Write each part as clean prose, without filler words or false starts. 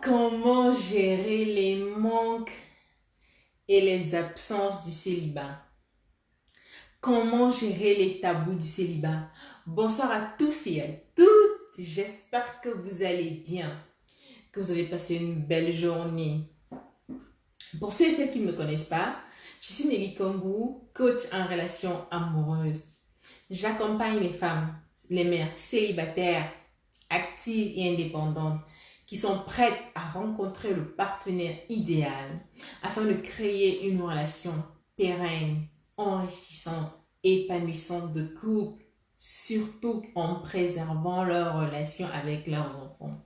Comment gérer les manques et les absences du célibat? Comment gérer les tabous du célibat? Bonsoir à tous et à toutes. J'espère que vous allez bien, que vous avez passé une belle journée. Pour ceux et celles qui ne me connaissent pas, je suis Nelly Kambou, coach en relations amoureuses. J'accompagne les femmes, les mères célibataires, actives et indépendantes qui sont prêtes à rencontrer le partenaire idéal afin de créer une relation pérenne, enrichissante, épanouissante de couple, surtout en préservant leur relation avec leurs enfants.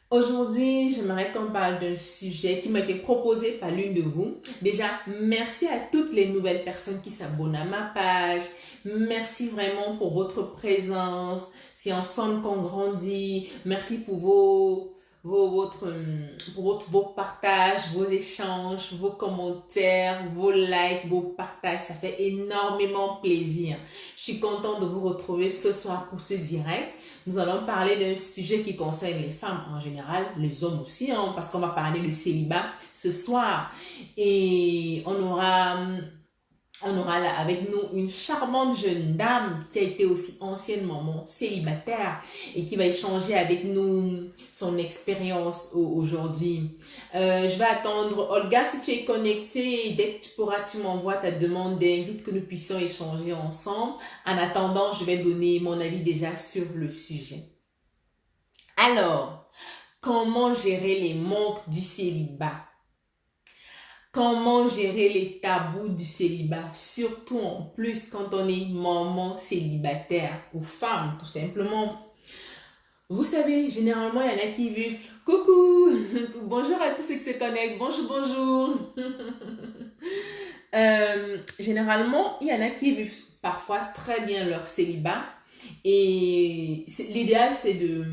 Aujourd'hui, j'aimerais qu'on parle d'un sujet qui m'a été proposé par l'une de vous. Déjà, merci à toutes les nouvelles personnes qui s'abonnent à ma page. Merci vraiment pour votre présence. C'est ensemble qu'on grandit. Merci pour vos partages, vos échanges, vos commentaires, vos likes, vos partages. Ça fait énormément plaisir. Je suis contente de vous retrouver ce soir pour ce direct. Nous allons parler d'un sujet qui concerne les femmes en général, les hommes aussi, parce qu'on va parler de célibat ce soir. Et on aura là avec nous une charmante jeune dame qui a été aussi ancienne maman célibataire et qui va échanger avec nous son expérience aujourd'hui. Je vais attendre Olga, si tu es connectée, dès que tu pourras, tu m'envoies ta demande d'invite que nous puissions échanger ensemble. En attendant, je vais donner mon avis déjà sur le sujet. Alors, comment gérer les manques du célibat? Comment gérer les tabous du célibat, surtout en plus quand on est maman célibataire ou femme tout simplement. Vous savez, généralement, il y en a qui vivent. Coucou, bonjour à tous ceux qui se connectent, bonjour. Généralement, il y en a qui vivent parfois très bien leur célibat. Et l'idéal, c'est de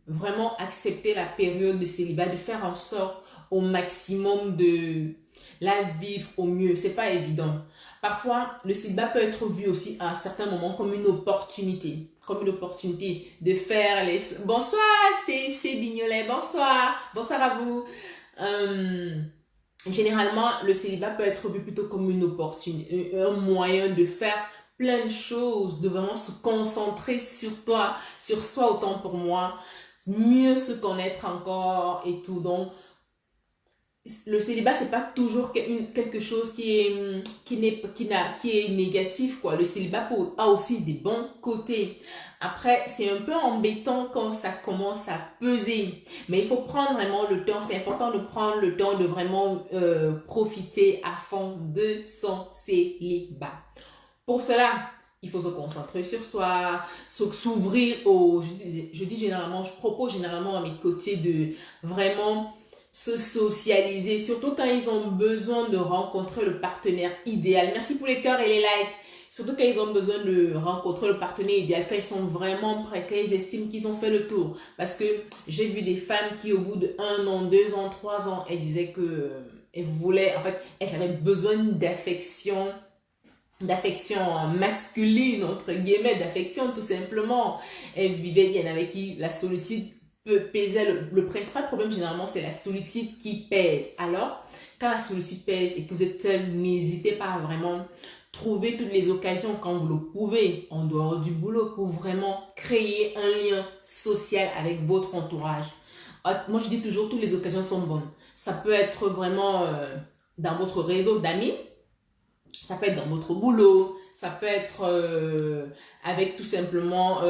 vraiment accepter la période de célibat, de faire en sorte au maximum de la vivre au mieux. C'est pas évident. Parfois, le célibat peut être vu aussi à un certain moment comme une opportunité. Comme une opportunité de faire les... Bonsoir, c'est Bignolet. Bonsoir à vous. Généralement, le célibat peut être vu plutôt comme une opportunité, un moyen de faire plein de choses, de vraiment se concentrer sur toi, sur soi autant pour moi, mieux se connaître encore et tout. Donc, le célibat, c'est pas toujours quelque chose qui est négatif, quoi. Le célibat a aussi des bons côtés. Après, c'est un peu embêtant quand ça commence à peser. Mais il faut prendre vraiment le temps. C'est important de prendre le temps de vraiment profiter à fond de son célibat. Pour cela, il faut se concentrer sur soi, s'ouvrir je propose généralement à mes côtés de vraiment se socialiser, surtout quand ils ont besoin de rencontrer le partenaire idéal. Merci pour les cœurs et les likes. Surtout quand ils ont besoin de rencontrer le partenaire idéal, quand ils sont vraiment prêts, quand ils estiment qu'ils ont fait le tour. Parce que j'ai vu des femmes qui, au bout de 1 an, 2 ans, 3 ans, elles disaient que elles avaient besoin d'affection masculine, entre guillemets, d'affection tout simplement. Elles vivaient, il y en avait qui la solitude pesait. Le principal problème généralement, c'est la solitude qui pèse. Alors, quand la solitude pèse et que vous êtes seul, n'hésitez pas à vraiment trouver toutes les occasions quand vous le pouvez, en dehors du boulot, pour vraiment créer un lien social avec votre entourage. Moi, je dis toujours, toutes les occasions sont bonnes. Ça peut être vraiment dans votre réseau d'amis, ça peut être dans votre boulot, ça peut être avec tout simplement...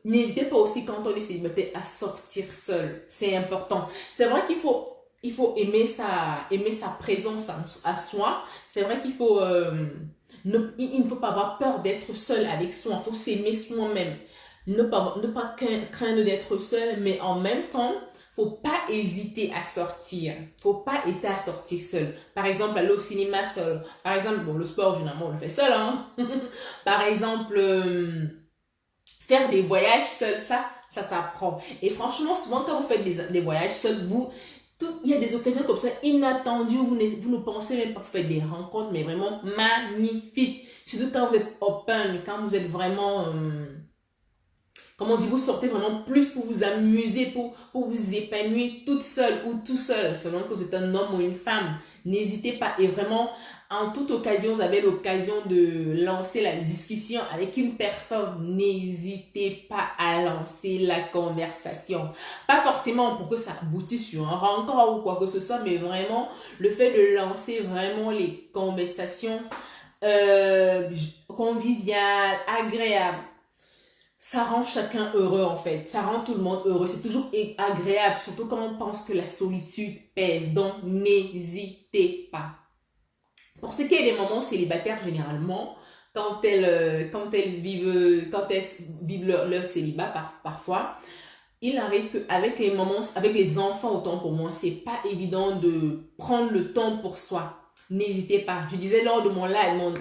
N'hésitez pas aussi quand on est célibataire à sortir seul. C'est important. C'est vrai qu'il faut aimer sa présence à soi. C'est vrai qu'il faut... il ne faut pas avoir peur d'être seul avec soi. Il faut s'aimer soi-même. Ne pas craindre d'être seul, mais en même temps... Faut pas hésiter à sortir. Faut pas hésiter à sortir seul. Par exemple, aller au cinéma seul. Par exemple, bon, le sport, généralement, on le fait seul, hein. Par exemple, faire des voyages seul, ça s'apprend. Et franchement, souvent, quand vous faites des voyages seul, il y a des occasions comme ça, inattendues, vous ne pensez même pas faire des rencontres, mais vraiment magnifiques. Surtout quand vous êtes open, quand vous êtes vraiment... Comme on dit, vous sortez vraiment plus pour vous amuser, pour vous épanouir toute seule ou tout seul, selon que vous êtes un homme ou une femme. N'hésitez pas. Et vraiment, en toute occasion, vous avez l'occasion de lancer la discussion avec une personne. N'hésitez pas à lancer la conversation. Pas forcément pour que ça aboutisse sur un rencor ou quoi que ce soit, mais vraiment le fait de lancer vraiment les conversations conviviales, agréables. Ça rend chacun heureux en fait, ça rend tout le monde heureux, c'est toujours agréable, surtout quand on pense que la solitude pèse, donc n'hésitez pas. Pour ce qui est des mamans célibataires généralement, quand elles vivent leur célibat parfois, il arrive qu'avec les mamans, avec les enfants autant pour moi, c'est pas évident de prendre le temps pour soi. N'hésitez pas. Je disais lors de mon live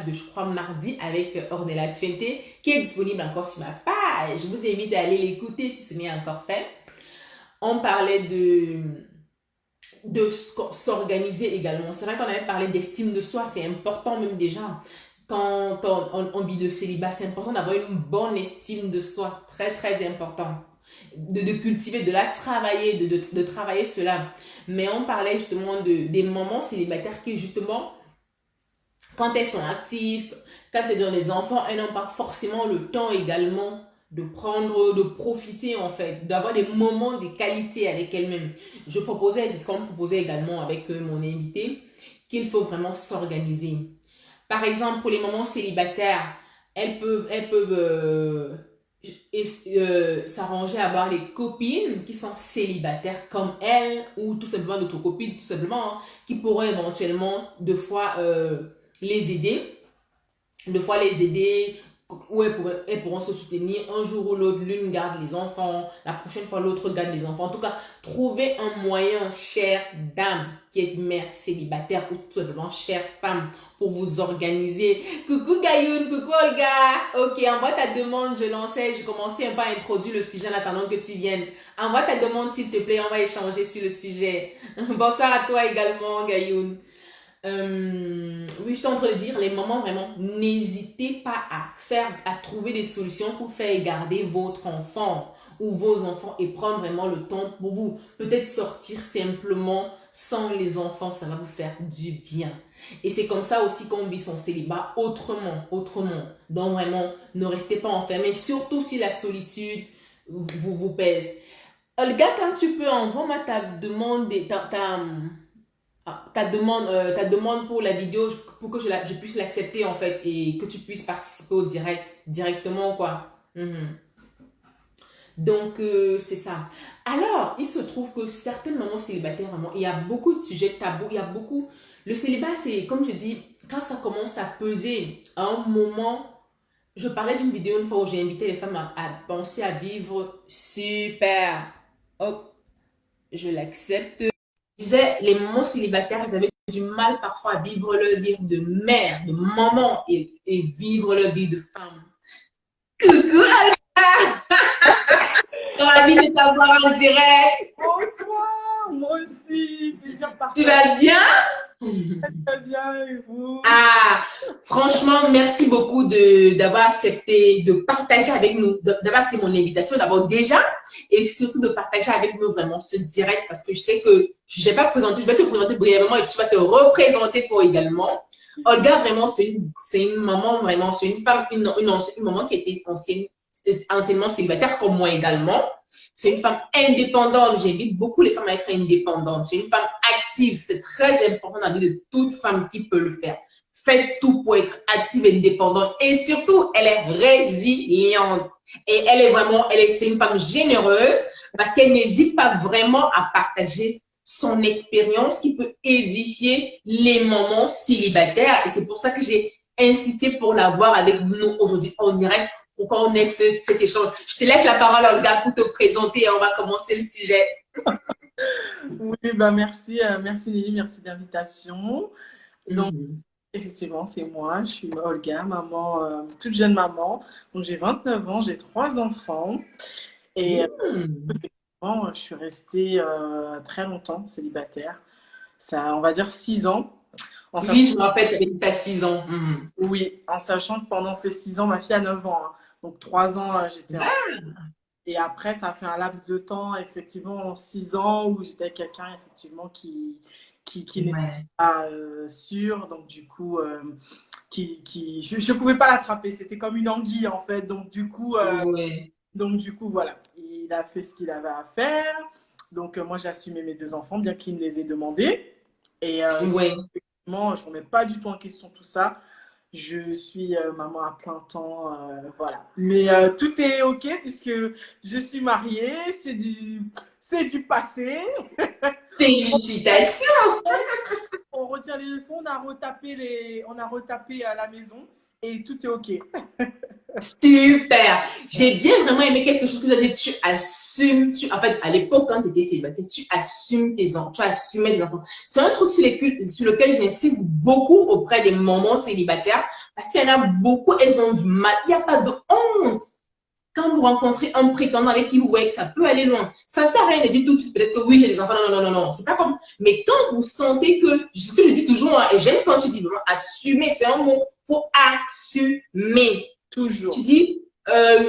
de, je crois, mardi avec Ornella Tuente, qui est disponible encore sur ma page. Je vous invite à aller l'écouter si ce n'est encore fait. On parlait de s'organiser également. C'est vrai qu'on avait parlé d'estime de soi, c'est important même déjà. Quand on vit le célibat, c'est important d'avoir une bonne estime de soi, très très important. De cultiver, de la travailler, de travailler cela. Mais on parlait justement des mamans célibataires qui justement, quand elles sont actives, quand elles ont des enfants, elles n'ont pas forcément le temps également de profiter en fait, d'avoir des moments de qualité avec elles-mêmes. Je proposais, c'est ce qu'on proposait également avec mon invité, qu'il faut vraiment s'organiser. Par exemple, pour les mamans célibataires, elles peuvent s'arranger à avoir des copines qui sont célibataires comme elles ou tout simplement d'autres copines, tout simplement, hein, qui pourraient éventuellement les aider deux fois les aider, où elles pourront se soutenir. Un jour ou l'autre, l'une garde les enfants, la prochaine fois l'autre garde les enfants. En tout cas, trouver un moyen, chère dame, qui est mère célibataire ou tout simplement chère femme, pour vous organiser. Coucou Gayoun, coucou Olga. Ok, envoie ta demande, je commençais un peu à introduire le sujet en attendant que tu viennes. Envoie ta demande s'il te plaît, on va échanger sur le sujet. Bonsoir à toi également Gayoun. Oui, je suis en train de dire, les mamans, vraiment, n'hésitez pas à trouver des solutions pour faire garder votre enfant ou vos enfants et prendre vraiment le temps pour vous. Peut-être sortir simplement sans les enfants, ça va vous faire du bien. Et c'est comme ça aussi qu'on vit son célibat autrement. Donc vraiment, ne restez pas enfermés, surtout si la solitude vous pèse. Olga, quand tu peux, envoie-moi ta demande, ta demande pour la vidéo pour que je puisse l'accepter en fait et que tu puisses participer au directement quoi. Mhm. Donc c'est ça. Alors, il se trouve que certaines mamans célibataires, vraiment, il y a beaucoup de sujets tabous, il y a beaucoup... Le célibat, c'est, comme je dis, quand ça commence à peser, à un moment... Je parlais d'une vidéo une fois où j'ai invité les femmes à penser à vivre super. Hop, je l'accepte. Disais, les mamans célibataires, elles avaient du mal parfois à vivre leur vie de mère, de maman et vivre leur vie de femme. Coucou Alba! Ravie de t'avoir en direct. Bonsoir, moi aussi, plaisir Tu partagé. vas bien? Très bien, et vous? Ah, franchement, merci beaucoup d'avoir accepté de partager avec nous, d'avoir accepté mon invitation d'abord déjà, et surtout de partager avec nous vraiment ce direct parce que je sais que je vais pas présenter, je vais te présenter brièvement et tu vas te représenter toi également. Olga, vraiment, c'est une maman, vraiment, c'est une femme, une maman qui était anciennement célibataire comme moi également. C'est une femme indépendante. J'invite beaucoup les femmes à être indépendantes. C'est une femme active. C'est très important dans la vie de toute femme qui peut le faire. Faites tout pour être active et indépendante. Et surtout, elle est résiliente. Et elle est vraiment, c'est une femme généreuse parce qu'elle n'hésite pas vraiment à partager son expérience qui peut édifier les mamans célibataires. Et c'est pour ça que j'ai insisté pour l'avoir avec nous aujourd'hui en direct pour qu'on ait cet échange. Je te laisse la parole, Olga, pour te présenter et on va commencer le sujet. Oui, bah merci, merci Lily, merci de l'invitation. Donc, effectivement, c'est moi, je suis Olga, maman, toute jeune maman. Donc, j'ai 29 ans, j'ai 3 enfants. Et effectivement, je suis restée très longtemps célibataire. Ça, on va dire 6 ans. En sachant, Oui, je me rappelle, tu avais dit à 6 ans. oui, en sachant que pendant ces 6 ans, ma fille a 9 ans, hein. Donc 3 ans, j'étais en... Ah, Et après, ça a fait un laps de temps, effectivement, 6 ans, où j'étais avec quelqu'un, effectivement, qui n'était ouais, pas sûr. Donc, du coup, je ne pouvais pas l'attraper. C'était comme une anguille, en fait. ouais, Donc, du coup, voilà. Il a fait ce qu'il avait à faire. Donc, moi, j'ai assumé mes 2 enfants, bien qu'il me les ait demandés. Et ouais. effectivement, je ne remets pas du tout en question tout ça. Je suis maman à plein temps, voilà. Mais tout est OK puisque je suis mariée, c'est du passé. Félicitations! On retient les leçons, on a retapé à la maison et tout est OK. Super! J'ai bien vraiment aimé quelque chose que tu as dit. Tu assumes, en fait, à l'époque, quand tu étais célibataire, tu assumes tes enfants, tu assumais tes enfants. C'est un truc sur lequel j'insiste beaucoup auprès des mamans célibataires parce qu'il y en a beaucoup, elles ont du mal. Il n'y a pas de honte. Quand vous rencontrez un prétendant avec qui vous voyez que ça peut aller loin, ça ne sert à rien de dire tout de suite, peut-être que oui, j'ai des enfants, non, non, non, non, c'est pas comme. Mais quand vous sentez que, ce que je dis toujours, hein, et j'aime quand tu dis vraiment assumer, c'est un mot, il faut assumer. Tu Toujours. dis,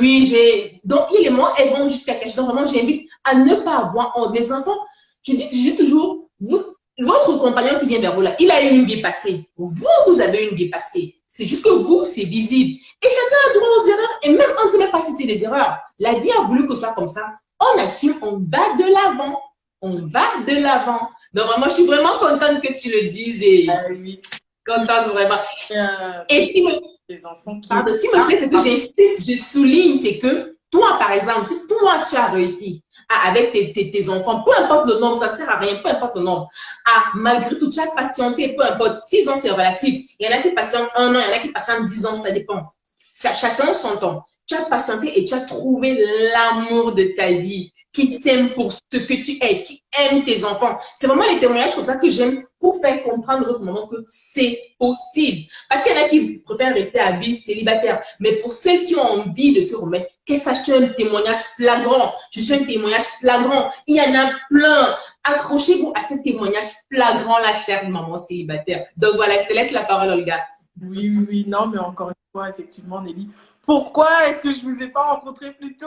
oui, j'ai. Donc, les mots, elles vont jusqu'à quelque chose. Donc, vraiment, j'invite à ne pas avoir honte des enfants. Je dis toujours, votre compagnon qui vient vers vous là, il a eu une vie passée. Vous avez une vie passée. C'est juste que vous, c'est visible. Et chacun a droit aux erreurs. Et même, on ne sait même pas si c'était des erreurs. La vie a voulu que ce soit comme ça. On assume, on va de l'avant. On va de l'avant. Donc, vraiment, je suis vraiment contente que tu le dises et Oui. contente vraiment. Et Toujours ce qui me, des enfants qui pardon, étaient ce qui me là. plaît, c'est que j'insiste, je souligne, c'est que toi, par exemple, si toi, tu as réussi avec tes enfants, peu importe le nombre, ça ne sert à rien, peu importe le nombre, malgré tout, tu as patienté, peu importe, 6 ans, c'est relatif. Il y en a qui patientent 1 an, il y en a qui patientent 10 ans, ça dépend. Chacun son temps. Tu as patienté et tu as trouvé l'amour de ta vie, qui t'aime pour ce que tu es, qui aime tes enfants. C'est vraiment les témoignages comme ça que j'aime pour faire comprendre aux autres mamans que c'est possible. Parce qu'il y en a qui préfèrent rester à vivre célibataire. Mais pour celles qui ont envie de se remettre, que ça soit un témoignage flagrant. Je suis un témoignage flagrant. Il y en a plein. Accrochez-vous à ce témoignage flagrant, la chère maman célibataire. Donc voilà, je te laisse la parole, Olga. Oui, oui, oui. Non, mais encore une fois, effectivement, Nelly. Pourquoi est-ce que je ne vous ai pas rencontré plus tôt?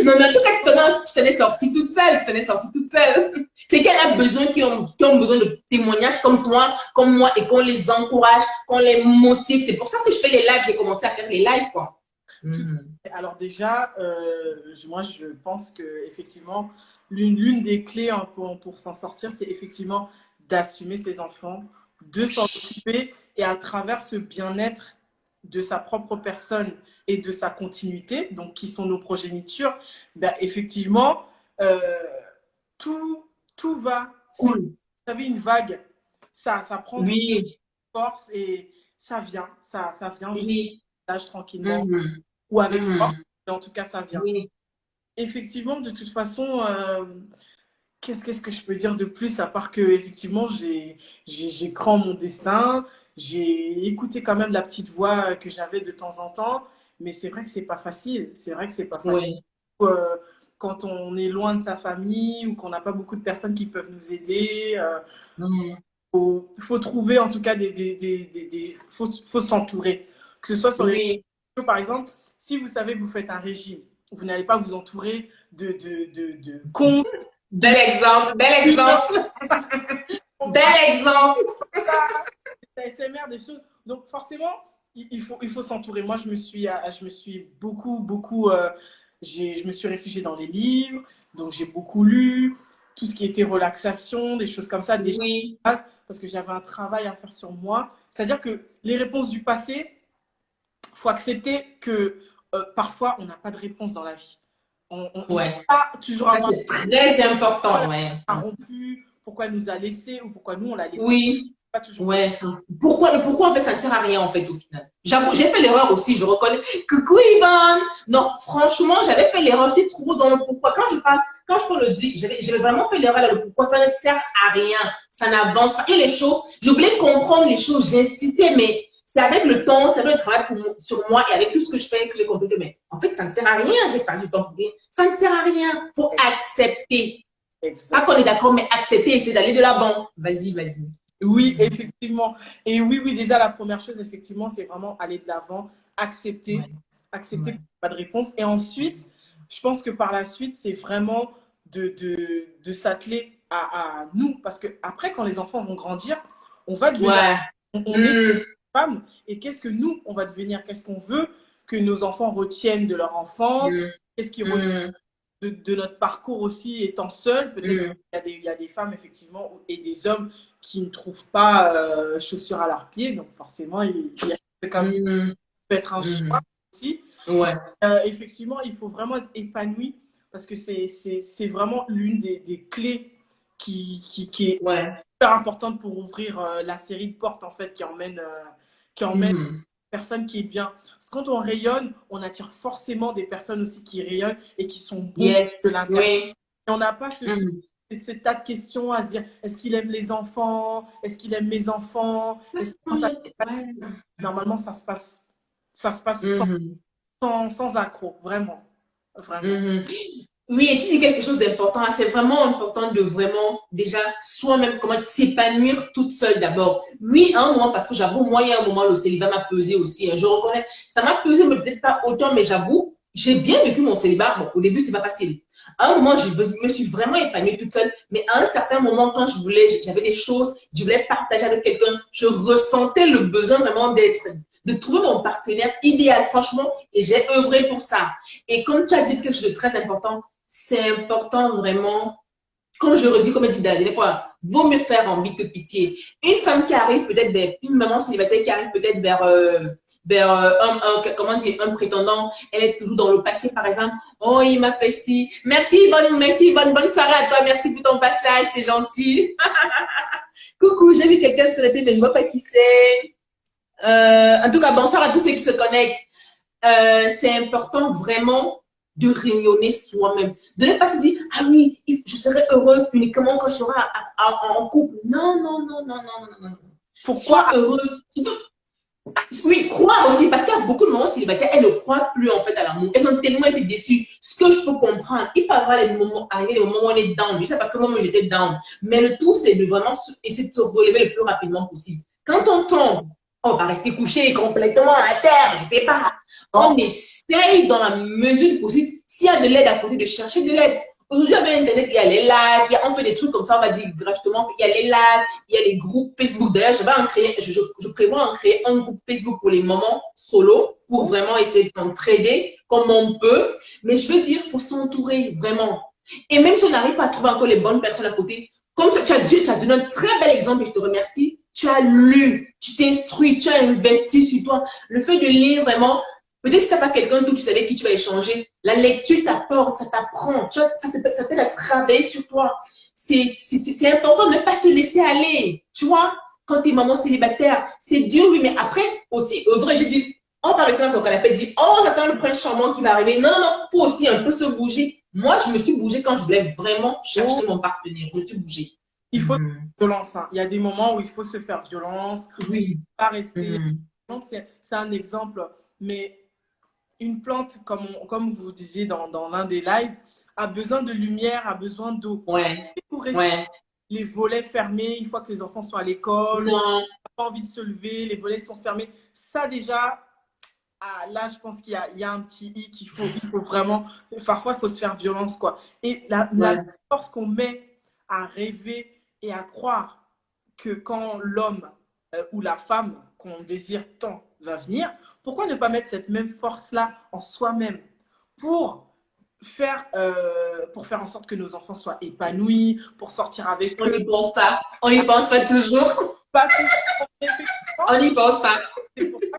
Non, mais en tout cas, tu t'en es sortie toute seule. Tu t'en es sortie toute seule. C'est qu'il y en a besoin qui ont besoin de témoignages comme toi, comme moi, et qu'on les encourage, qu'on les motive. C'est pour ça que je fais les lives. J'ai commencé à faire les lives, quoi. Tout- Mhm. Alors déjà, moi je pense que effectivement l'une des clés hein, pour s'en sortir, c'est effectivement d'assumer ses enfants, de s'en occuper et à travers ce bien-être de sa propre personne et de sa continuité, donc qui sont nos progénitures, ben, effectivement euh, tout tout va. C'est, vous Cool. savez, une vague, ça prend de Oui, force et ça vient juste oui. tranquillement Mhm. ou avec force, Mhm. mais en tout cas, ça vient. Oui. Effectivement, de toute façon, qu'est-ce que je peux dire de plus à part que effectivement, j'ai cru en mon destin, j'ai écouté quand même la petite voix que j'avais de temps en temps, mais c'est vrai que c'est pas facile. C'est vrai que c'est pas facile. Oui. Euh, Quand on est loin de sa famille ou qu'on n'a pas beaucoup de personnes qui peuvent nous aider, Mhm. faut trouver en tout cas faut s'entourer. Que ce soit sur les Oui. réseaux, par exemple, si vous savez que vous faites un régime, vous n'allez pas vous entourer de comptes, Bel exemple, bel exemple, bel exemple. ASMR, des choses. Donc forcément, il faut s'entourer. Moi, je me suis beaucoup, beaucoup, je me suis réfugiée dans les livres, donc j'ai beaucoup lu, tout ce qui était relaxation, des choses comme ça, des choses Oui. parce que j'avais un travail à faire sur moi. C'est-à-dire que les réponses du passé, il faut accepter que parfois, on n'a pas de réponse dans la vie. On ne peut Ouais. pas toujours Ça, avoir c'est très pourquoi important, elle ouais. a rompu, pourquoi elle nous a laissés ou pourquoi nous, on l'a laissé. Oui. Pas toujours de... Ouais, pourquoi en fait ça ne sert à rien en fait au final. J'avoue, j'ai fait l'erreur aussi, je reconnais. Coucou Yvonne! Non, franchement, j'avais fait l'erreur, j'étais trop dans le pourquoi. Quand je le dis, j'avais vraiment fait l'erreur là, le pourquoi, ça ne sert à rien, ça n'avance pas. Et les choses, je voulais comprendre les choses, j'insistais, mais c'est avec le temps, c'est avec le travail sur moi et avec tout ce que je fais que j'ai compris que, mais en fait, ça ne sert à rien, j'ai perdu du temps pour rien. Ça ne sert à rien, faut accepter. Pas Exact. qu'on est d'accord, mais accepter, essayer d'aller de l'avant. Vas-y, vas-y. Oui, effectivement. Et oui, oui, déjà, la première chose, effectivement, c'est vraiment aller de l'avant, Ouais, accepter, accepter ouais, qu'il n'y a pas de réponse. Et ensuite, je pense que par la suite, c'est vraiment de s'atteler à nous. Parce que après, quand les enfants vont grandir, on va devenir, ouais. on est Mm, femme. Et qu'est-ce que nous, on va devenir? Qu'est-ce qu'on veut que nos enfants retiennent de leur enfance? mm, Qu'est-ce qu'ils retiennent mm, de notre parcours aussi étant seul? Peut-être mm, qu'il y a des femmes, effectivement, et des hommes qui ne trouvent pas chaussures à leurs pieds. Donc forcément, il y a comme ça mm, peut être un choix mm. aussi. Ouais, Effectivement, il faut vraiment être épanoui parce que c'est vraiment l'une des clés qui est ouais. super importante pour ouvrir la série de portes en fait qui emmène Mhm. personne qui est bien. Parce que quand on rayonne, on attire forcément des personnes aussi qui rayonnent et qui sont bons de Yes, l'intérieur. oui. Et on n'a pas Mhm. ce tas de questions à se dire est-ce qu'il aime les enfants? Est-ce qu'il aime mes enfants? Parce qu'on ouais. Normalement, ça se passe sans, Mhm. sans, sans accroc, vraiment. Vraiment. Mhm. Oui, et tu dis quelque chose d'important. C'est vraiment important de vraiment déjà soi-même comment s'épanouir toute seule d'abord. Oui, à un moment, parce que j'avoue, moi, il y a un moment, le célibat m'a pesé aussi, hein. Je reconnais, ça m'a pesé, mais peut-être pas autant, mais j'avoue, j'ai bien vécu mon célibat. Bon, au début, c'est pas facile. À un moment, je me suis vraiment épanouie toute seule, mais à un certain moment, quand j'avais des choses, je voulais partager avec quelqu'un, je ressentais le besoin vraiment de trouver mon partenaire idéal, franchement, et j'ai œuvré pour ça. Et comme tu as dit quelque chose de très important, c'est important vraiment, comme je redis, comme je dis des fois, vaut mieux faire envie que pitié. Une femme qui arrive peut-être vers, une maman célibataire qui arrive peut-être vers comment dire, un prétendant, elle est toujours dans le passé, par exemple. Oh, il m'a fait ci. Merci, bonne soirée à toi. Merci pour ton passage, c'est gentil. Coucou, j'ai vu quelqu'un se connecter, mais je ne vois pas qui c'est. En tout cas, bonsoir à tous ceux qui se connectent. C'est important vraiment de rayonner soi-même. De ne pas se dire, ah oui, je serai heureuse uniquement quand je serai en couple. Non, non, non, non, non, non, non. Sois Pourquoi? heureuse. Oui, croire aussi, parce qu'il y a beaucoup de mamans célibataires, elles ne croient plus en fait à l'amour. Elles ont tellement été déçues. Ce que je peux comprendre, il peut y avoir les moments, arriver les moments où on est down. Je sais parce que moi, j'étais down. Mais le tout, c'est de vraiment essayer de se relever le plus rapidement possible. Quand on tombe, on va rester couché complètement à terre, je sais pas. On Non. essaye dans la mesure du possible, s'il y a de l'aide à côté, de chercher de l'aide. Aujourd'hui, avec Internet, il y a les lives, on fait des trucs comme ça, on va dire gratuitement, il y a les lives, il y a les groupes Facebook. D'ailleurs, je prévois en créer un groupe Facebook pour les mamans solo, pour Oh, vraiment essayer de s'entraider comme on peut. Mais je veux dire, il faut s'entourer vraiment. Et même si on n'arrive pas à trouver encore les bonnes personnes à côté, comme tu as donné un très bel exemple et je te remercie, tu as lu, tu t'instruis, tu as investi sur toi. Le fait de lire vraiment, peut-être si tu n'as pas quelqu'un d'où tu savais qui tu vas échanger, la lecture t'apporte, ça t'apprend, ça t'aide à travailler sur toi. C'est important de ne pas se laisser aller, tu vois. Quand tu es maman célibataire, c'est dur, oui, mais après aussi, vrai, j'ai dit, on par exemple sur le canapé, dit, oh, j'attends le prince charmant qui va arriver. Non, non, non, faut aussi un peu se bouger. Moi, je me suis bougée quand je voulais vraiment oh. chercher mon partenaire. Je me suis bougée. Il faut se Mhm. faire violence, hein. Il y a des moments où il faut se faire violence, Oui. pas rester. Mhm. Donc, c'est un exemple. Mais une plante, comme vous disiez dans l'un des lives, a besoin de lumière, a besoin d'eau. Ouais. Et pour rester Ouais. les volets fermés, une fois que les enfants sont à l'école, on n'a Non. pas envie de se lever, les volets sont fermés. Ça, déjà, là, je pense qu'il y a un petit hic, il faut vraiment, parfois, il faut se faire violence, quoi. Et la Ouais. force qu'on met à rêver et à croire que quand l'homme ou la femme qu'on désire tant va venir, pourquoi ne pas mettre cette même force-là en soi-même pour pour faire en sorte que nos enfants soient épanouis, pour sortir avec On eux, n'y pense pas. On n'y pense pas toujours. pas toujours. Effectivement, On n'y pense pas. c'est pour ça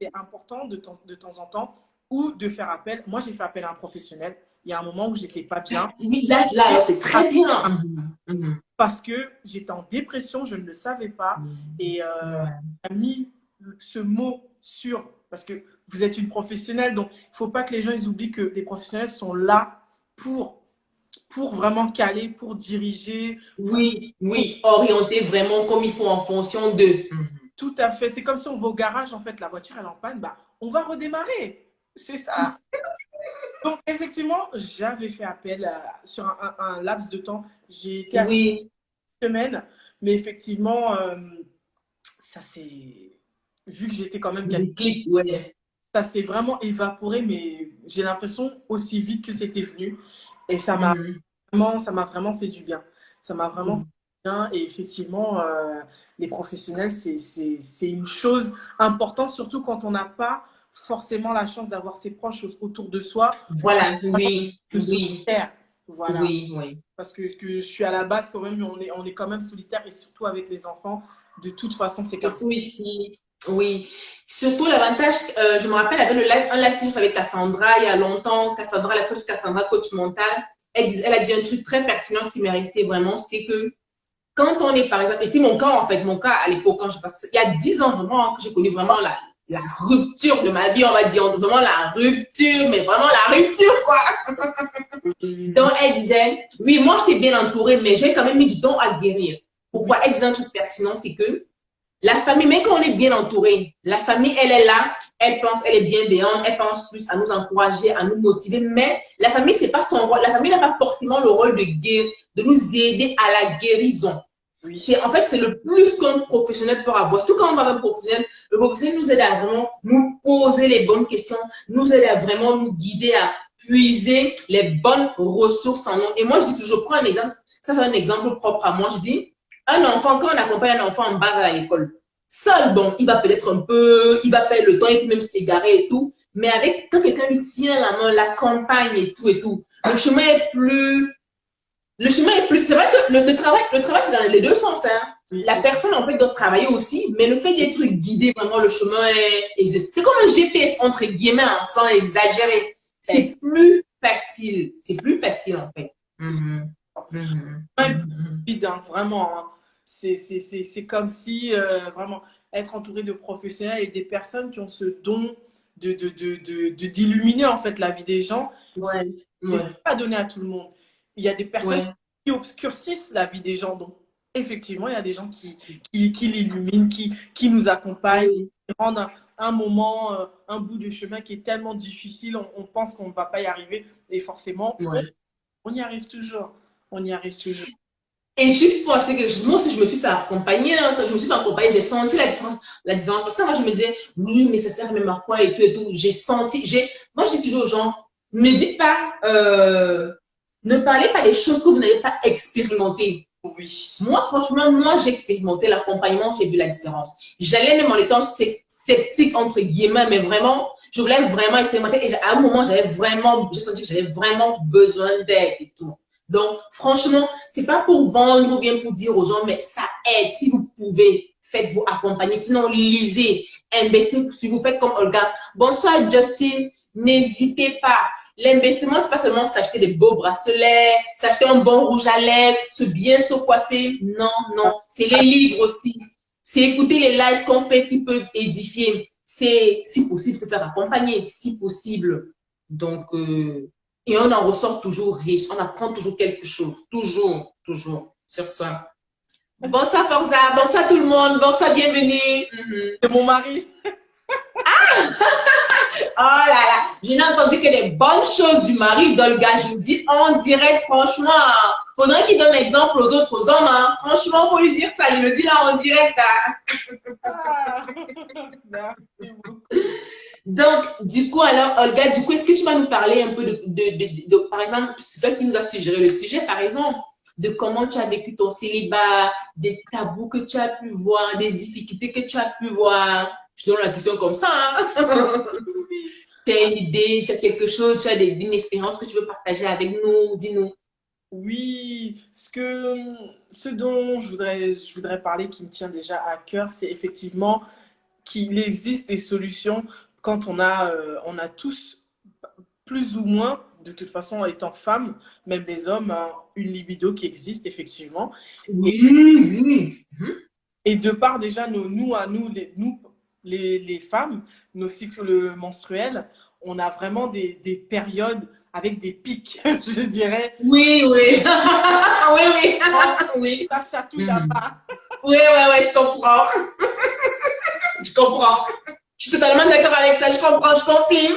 c'est important de temps en temps ou de faire appel. Moi, j'ai fait appel à un professionnel. Il y a un moment où j'étais pas bien Oui, là, et alors c'est très bien. Mhm. Mhm. parce que j'étais en dépression, je ne le savais pas et Ouais. a mis ce mot sur parce que vous êtes une professionnelle, donc il ne faut pas que les gens ils oublient que les professionnels sont là pour pour vraiment caler, pour diriger, Oui, oui, orienter vraiment comme il faut en fonction de. tout à fait. C'est comme si on va au garage, en fait, la voiture elle est en panne, bah on va redémarrer. C'est ça. Donc, effectivement, j'avais fait appel sur un laps de temps. J'ai été à Oui. 6 semaines Mais effectivement, ça s'est, vu que j'étais quand même quelqu'un, Le clic, ouais. ça s'est vraiment évaporé, mais j'ai l'impression aussi vite que c'était venu. Et Mhm. ça m'a vraiment fait du bien. Ça m'a vraiment fait du bien. Et effectivement, les professionnels, c'est une chose importante, surtout quand on n'a pas forcément la chance d'avoir ses proches autour de soi, Voilà, vraiment oui, de oui, solitaire. Voilà. oui, oui. Parce que je suis à la base quand même, on est quand même solitaire et surtout avec les enfants. De toute façon, c'est comme ça. Surtout ici, oui. Surtout l'avantage, je me rappelle, avec un live que j'ai fait avec Cassandra il y a longtemps, Cassandra, la coach Cassandra, coach mental, elle a dit un truc très pertinent qui m'est resté vraiment, c'était que quand on est, par exemple, et c'est mon cas en fait, mon cas à l'époque, quand je passe, il y a 10 ans vraiment que j'ai connu vraiment la rupture de ma vie, on va dire, vraiment la rupture, mais vraiment la rupture, quoi. Donc, elle disait, oui, moi, je t'ai bien entourée, mais j'ai quand même mis du temps à guérir. Oui, Pourquoi? Elle disait un truc pertinent, c'est que la famille, même quand on est bien entouré, la famille, elle est là, elle pense, elle est bienveillante, elle pense plus à nous encourager, à nous motiver, mais la famille, c'est pas son rôle. La famille n'a pas forcément le rôle de guérir, de nous aider à la guérison. oui, C'est, en fait, c'est le plus qu'un professionnel peut avoir. Surtout quand on va vers un professionnel, le professionnel nous aide à vraiment nous poser les bonnes questions, nous aide à vraiment nous guider à puiser les bonnes ressources en nous. Et moi, je dis toujours, je prends un exemple, ça c'est un exemple propre à moi, je dis, un enfant, quand on accompagne un enfant en base à l'école, seul, bon, il va peut-être un peu, il va perdre le temps, il peut même s'égarer et tout, mais avec, quand quelqu'un lui tient la main, l'accompagne et tout, le chemin est plus, c'est vrai que le travail, c'est dans les deux sens, hein. oui, La personne, en fait, doit travailler aussi, mais le fait d'être guidé, vraiment, le chemin c'est comme un GPS, entre guillemets, hein, sans exagérer. oui. C'est plus facile, en fait. Mhm. Mhm. Ouais, Mhm. vide, hein, vraiment, hein. C'est comme si vraiment être entouré de professionnels et des personnes qui ont ce don d'illuminer en fait la vie des gens. Ouais, Et c'est ouais, pas donné à tout le monde. Il y a des personnes ouais. qui obscurcissent la vie des gens. Donc, effectivement, il y a des gens qui l'illuminent, qui nous accompagnent, Oui, qui rendent un moment, un bout de chemin qui est tellement difficile, on pense qu'on ne va pas y arriver. Et forcément, ouais. on y arrive toujours. On y arrive toujours. Et juste pour acheter quelque chose, moi aussi, je me suis fait accompagner. Hein. Quand je me suis fait accompagner, j'ai senti la différence. La différence. Parce que moi, je me disais, oui, mais ça sert même à quoi et tout et tout. J'ai senti, moi, je dis toujours aux gens, ne dites pas, ne parlez pas des choses que vous n'avez pas expérimentées. Oui. Moi, franchement, moi, j'ai expérimenté l'accompagnement, j'ai vu la différence. J'allais même en étant sceptique, entre guillemets, mais vraiment, je voulais vraiment expérimenter. Et à un moment, j'ai senti que j'avais vraiment besoin d'aide et tout. Donc, franchement, c'est pas pour vendre ou bien pour dire aux gens, mais ça aide. Si vous pouvez, faites-vous accompagner. Sinon, lisez, investissez. Si vous faites comme Olga. Bonsoir, Justin. N'hésitez pas. L'investissement, c'est pas seulement s'acheter des beaux bracelets, s'acheter un bon rouge à lèvres, se bien se coiffer. Non, non. C'est les livres aussi. C'est écouter les lives qu'on fait qui peuvent édifier. C'est, si possible, se faire accompagner, si possible. Donc, et on en ressort toujours riche. On apprend toujours quelque chose. Toujours, toujours sur soi. Bonsoir Forza, bonsoir tout le monde, bonsoir, bienvenue. C'est mon mari. Oh là là, je n'ai entendu que des bonnes choses du mari d'Olga. Je vous dis en direct, franchement, faudrait qu'il donne exemple aux autres hommes. Hein. Franchement, faut lui dire ça. Il le dit là en direct. Hein. Ah, merci beaucoup. Donc, du coup, alors, Olga, du coup, est-ce que tu vas nous parler un peu par exemple, c'est toi qui nous as suggéré le sujet, par exemple, de comment tu as vécu ton célibat, des tabous que tu as pu voir, des difficultés que tu as pu voir. Je te donne la question comme ça. Hein. Oui. Tu as une idée, tu as quelque chose, tu as une expérience que tu veux partager avec nous, dis-nous. Oui, ce dont je voudrais parler qui me tient déjà à cœur, c'est effectivement qu'il existe des solutions quand on a tous, plus ou moins, de toute façon, étant femme, même les hommes, hein, une libido qui existe effectivement. Et, Oui, oui. et de part déjà, les femmes, nos cycles menstruels, on a vraiment des périodes avec des pics, je dirais. Oui, oui. Oui, oui. Oh, Oui. ça chatouille Mhm. là-bas. Oui, oui, oui, je comprends. Je comprends. Je suis totalement d'accord avec ça. Je comprends, je confirme.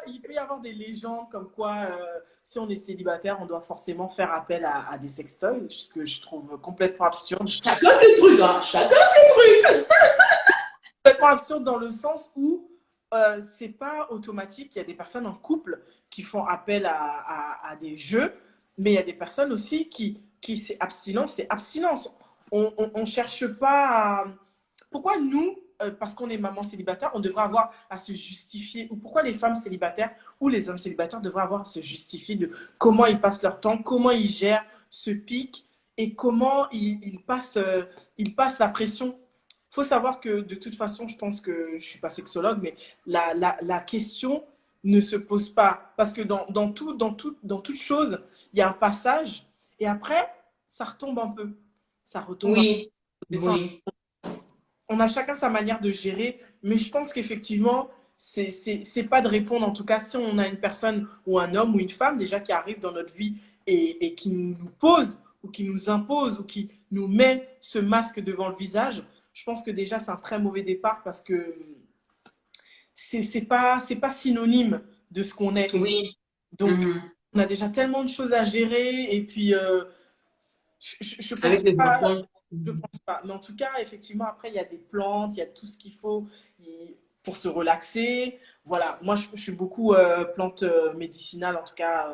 il peut y avoir des légendes comme quoi, si on est célibataire, on doit forcément faire appel à des sextoys, ce que je trouve complètement absurde. Chacun ses trucs, hein. Chacun ses trucs. Complètement absurde dans le sens où c'est pas automatique. Il y a des personnes en couple qui font appel à des jeux, mais il y a des personnes aussi qui c'est abstinence, c'est abstinence. On cherche pas à... Pourquoi nous, parce qu'on est maman célibataire, on devrait avoir à se justifier, ou pourquoi les femmes célibataires ou les hommes célibataires devraient avoir à se justifier de comment ils passent leur temps, comment ils gèrent ce pic et comment ils passent la pression. Faut savoir que de toute façon, je pense que je ne suis pas sexologue, mais la question ne se pose pas. Parce que dans toute chose, il y a un passage et après, ça retombe un peu. Ça retombe un Oui, peu. oui. On a chacun sa manière de gérer, mais je pense qu'effectivement, c'est pas de répondre. En tout cas, si on a une personne ou un homme ou une femme déjà qui arrive dans notre vie et qui nous pose ou qui nous impose ou qui nous met ce masque devant le visage, je pense que déjà c'est un très mauvais départ parce que c'est pas synonyme de ce qu'on est. Oui. Donc, Mhm. on a déjà tellement de choses à gérer et puis je pense Avec les pas. enfants. Je Mhm. pense pas. Mais en tout cas, effectivement, après, il y a des plantes, il y a tout ce qu'il faut pour se relaxer. Voilà, moi, je suis beaucoup plante médicinale, en tout cas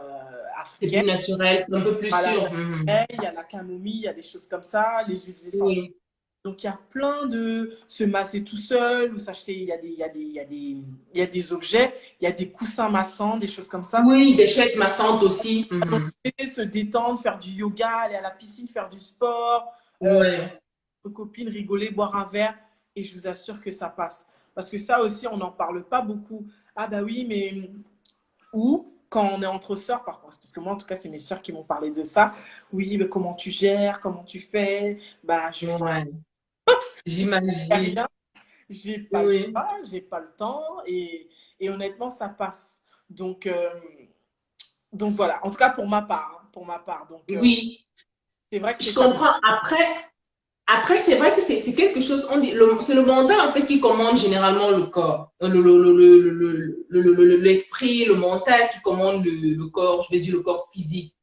C'est plus africaine. naturel, c'est un peu plus Voilà, sûr. Mhm. il y a la camomille, il y a des choses comme ça, les huiles essentielles. Oui. Donc, il y a plein de se masser tout seul ou s'acheter, il y a des objets, il y a des coussins massants, des choses comme ça. Oui, des chaises massantes aussi. Donc, Mhm. se détendre, faire du yoga, aller à la piscine, faire du sport. euh, Ouais. copines, rigoler, boire un verre, et je vous assure que ça passe. Parce que ça aussi, on n'en parle pas beaucoup. Ah bah oui, mais ou quand on est entre sœurs, par contre, parce que moi, en tout cas, c'est mes sœurs qui m'ont parlé de ça. Oui, mais comment tu gères, comment tu fais? Bah, je fais Ouais. J'imagine. rien, j'ai pas le Oui. choix, j'ai pas le temps, et honnêtement, ça passe. Donc, donc voilà, en tout cas pour ma part, hein, pour ma part. Donc, Oui. c'est vrai que Je c'est pas. comprends. Après, c'est vrai que c'est quelque chose, on dit, c'est le mental en fait qui commande généralement le corps. L'esprit, le mental qui commande le corps, je vais dire le corps physique.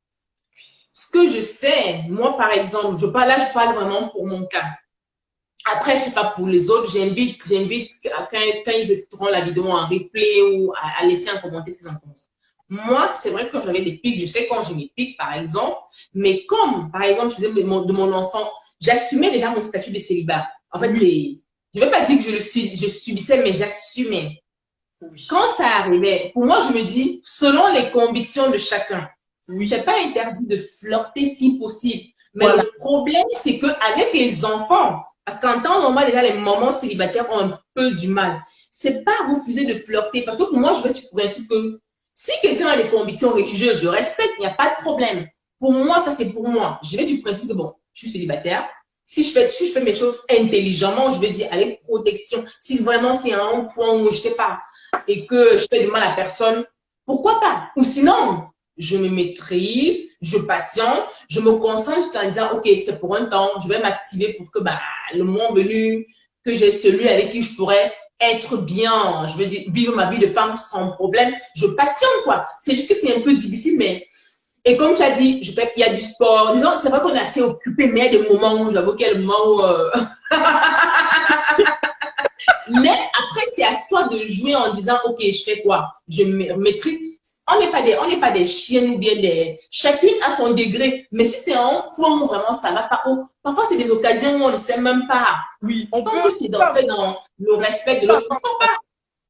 Ce que je sais, moi par exemple, là je parle vraiment pour mon cas. Après, je sais pas pour les autres, j'invite quand ils écouteront la vidéo en replay ou à laisser un commentaire ce qu'ils en pensent. Moi, c'est vrai que quand j'avais des pics, je sais quand j'ai mes pics, par exemple, mais comme, par exemple, je faisais de mon enfant, j'assumais déjà mon statut de célibat. En fait, Oui, je ne veux pas dire que je subissais, mais j'assumais. oui, Quand ça arrivait, pour moi, je me dis, selon les convictions de chacun, c'est oui. pas interdit de flirter si possible. Mais Voilà. le problème, c'est qu'avec les enfants, parce qu'en temps normal, déjà, les mamans célibataires ont un peu du mal. C'est pas refuser de flirter. Parce que pour moi, je vais du principe que si quelqu'un a des convictions religieuses, je respecte, il n'y a pas de problème. Pour moi, ça, c'est pour moi. Je vais du principe que, bon, je suis célibataire. Si je fais mes choses intelligemment, je veux dire avec protection. Si vraiment c'est un point où, je sais pas, et que je fais du mal à personne, pourquoi pas? Ou sinon, je me maîtrise, je patiente, je me concentre en disant, OK, c'est pour un temps, je vais m'activer pour que bah, le moment venu, que j'ai celui avec qui je pourrais être bien, je veux dire, vivre ma vie de femme sans problème. Je patiente, quoi. C'est juste que c'est un peu difficile, mais... Et comme tu as dit, il y a du sport. Disons, c'est vrai qu'on est assez occupé, mais il y a des moments où, j'avoue qu'il y a des moments où... Mais après, c'est à soi de jouer en disant, OK, je fais quoi? Je maîtrise. On n'est pas des chiennes ou bien des... Chacune a son degré. Mais si c'est un point où vraiment ça va pas haut, parfois c'est des occasions où on ne sait même pas. Oui, on Tant peut que c'est pas fait dans le respect de l'autre, pourquoi pas?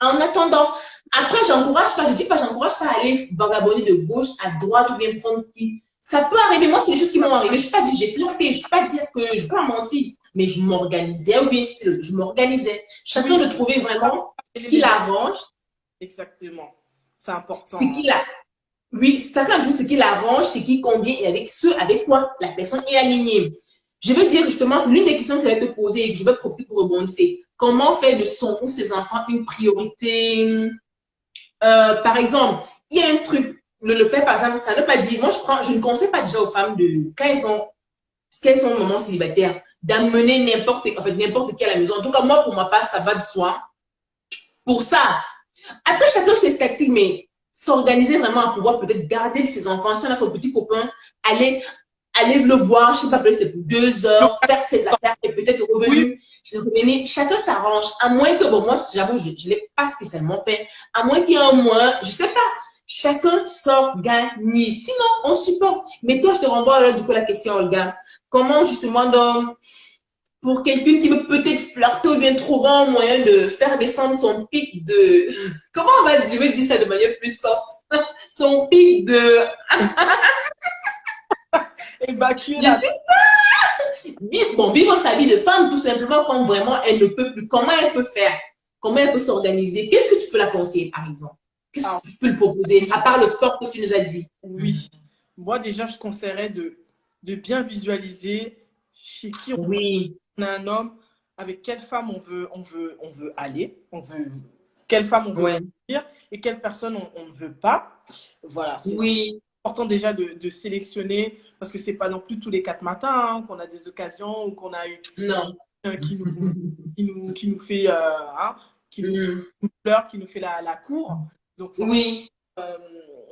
En attendant, après, je dis pas, j'encourage pas à aller vagabonder de gauche à droite ou bien prendre qui. Ça peut arriver. Moi, c'est des choses qui m'ont arrivé. Je ne peux pas dire j'ai flirté, je ne peux pas dire que je peux pas mentir, mais je m'organisais ou bien je m'organisais. Chacun oui, de trouver vraiment ce qui les autres. l'arrange, Exactement. C'est ce important, hein. qui la, oui, chacun de ce qui l'arrange, ce qui convient et avec ce avec quoi la personne est alignée. Je veux dire justement, c'est l'une des questions que je vais te poser et que je vais profiter pour rebondir, c'est comment faire de son ou ses enfants une priorité. Par exemple, il y a un truc, le fait par exemple, ça ne veut pas dire, moi je ne conseille pas déjà aux femmes de, quand elles sont au moment célibataire, d'amener n'importe, en fait, n'importe qui à la maison. En tout cas, moi, pour ma part, ça va de soi. Pour ça, Après, chacun ses tactiques, mais s'organiser vraiment à pouvoir peut-être garder ses enfants, si on a son petit copain, aller, aller le voir, je sais pas, peut-être c'est pour 2 heures, faire ses affaires et peut-être Oui, revenir. Chacun s'arrange. À moins que, bon, moi, j'avoue, je ne l'ai pas spécialement fait. À moins qu'il y ait un mois, je sais pas. Chacun s'organise. Sinon, on supporte. Mais toi, je te renvoie là, du coup, la question, Olga. Comment, justement, donc, pour quelqu'un qui veut peut-être flirter ou bien trouver un moyen de faire descendre son pic de... Comment on va dire, je vais dire ça de manière plus soft. Son pic de... évacuer Je la... sais, vivre, bon, vivre sa vie de femme tout simplement quand vraiment elle ne peut plus. Comment elle peut faire? Comment elle peut s'organiser? Qu'est-ce que tu peux la conseiller, par exemple? Qu'est-ce Alors, que tu peux lui proposer, à part le sport que tu nous as dit? oui. Moi, déjà, je conseillerais de bien visualiser chez qui Oui, on a un homme, avec quelle femme on veut aller, quelle femme on veut ouais, grandir et quelle personne on ne veut pas. Voilà, c'est oui, important déjà de sélectionner parce que c'est pas non plus tous les 4 matins hein, qu'on a des occasions ou qu'on a eu non. un qui nous fait, hein, qui nous fait Mm. une fleur, qui nous fait la cour. Donc forcément, Oui, euh,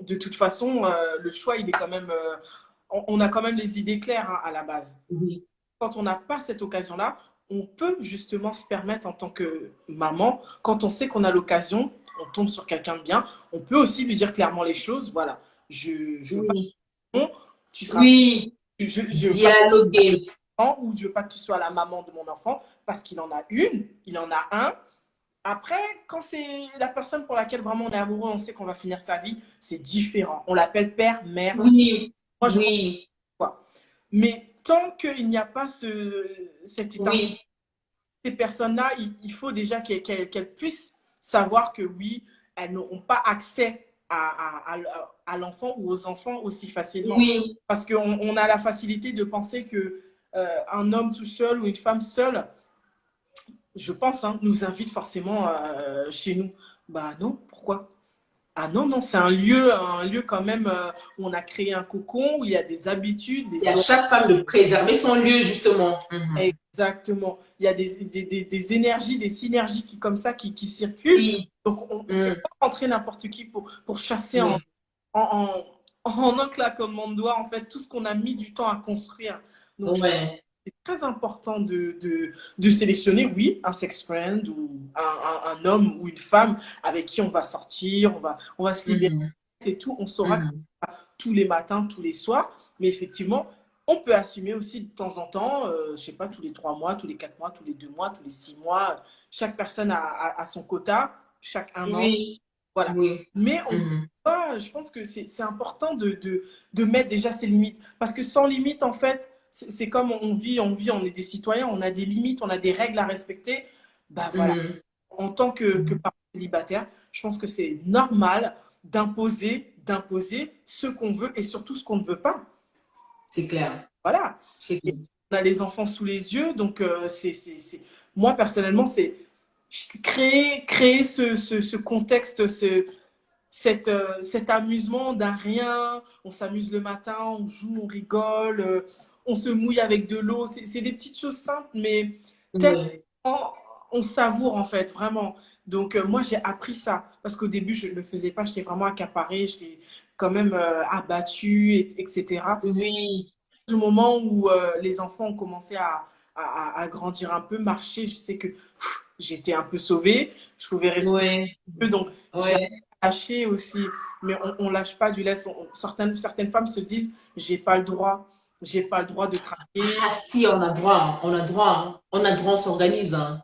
de toute façon, le choix, il est quand même, on a quand même les idées claires hein, à la base. oui, Quand on n'a pas cette occasion-là, on peut justement se permettre en tant que maman, quand on sait qu'on a l'occasion, on tombe sur quelqu'un de bien, on peut aussi lui dire clairement les choses. Voilà, je veux pas oui, que tu seras, oui. je veux pas que Dialoguer. ou je veux pas que tu sois la maman de mon enfant parce qu'il en a une, il en a un. Après, quand c'est la personne pour laquelle vraiment on est amoureux, on sait qu'on va finir sa vie, c'est différent. On l'appelle père, mère. Oui, Moi, je pense oui, quoi. Mais tant qu'il n'y a pas cette étincelle, oui, ces personnes-là, il faut déjà qu'elles puissent savoir que oui, elles n'auront pas accès à l'enfant ou aux enfants aussi facilement. oui. Parce qu'on a la facilité de penser que un homme tout seul ou une femme seule, je pense, hein, nous invite forcément chez nous. Bah non, pourquoi? Ah non, non, c'est un lieu quand même où on a créé un cocon, où il y a des habitudes, C'est à des chaque femme de préserver son lieu, justement. Mhm. exactement. Il y a des énergies, des synergies qui, comme ça qui circulent. Oui, Donc, on ne fait mm, pas rentrer n'importe qui pour chasser oui, en, en un claquement de doigts, en fait, tout ce qu'on a mis du temps à construire. Donc, je pense ouais. que c'est très important de sélectionner, oui, un sex friend ou un homme ou une femme avec qui on va sortir, on va se libérer Mhm, et tout. On saura que mhm. tous les matins, tous les soirs. Mais effectivement, on peut assumer aussi de temps en temps, je sais pas, tous les 3 mois, tous les 4 mois, tous les 2 mois, tous les 6 mois. Chaque personne a son quota, chaque un an. Oui, Voilà. oui. Mais on peut Mhm. pas, je pense que c'est important de mettre déjà ses limites. Parce que sans limite, en fait, c'est comme on est des citoyens, on a des limites, on a des règles à respecter. Bah voilà. Mhm. En tant que Mhm. parent célibataire, je pense que c'est normal d'imposer ce qu'on veut et surtout ce qu'on ne veut pas. C'est clair. Voilà. C'est Et clair. on a les enfants sous les yeux, donc moi personnellement, c'est créer ce contexte, cet amusement d'un rien. On s'amuse le matin, on joue, on rigole, on se mouille avec de l'eau. C'est des petites choses simples, mais tellement Ouais. on savoure en fait, vraiment. Donc moi, j'ai appris ça parce qu'au début, je ne le faisais pas. J'étais vraiment accaparée, j'étais quand même abattue, etc. Oui. Du moment où les enfants ont commencé à grandir un peu, marcher, je sais que j'étais un peu sauvée, je pouvais respirer Ouais. un peu, donc j'ai Ouais. lâché aussi, mais on lâche pas du lest. Certaines femmes se disent, j'ai pas le droit de craquer. Ah, si, on a droit. On a droit. Hein. On a droit, on s'organise. Hein.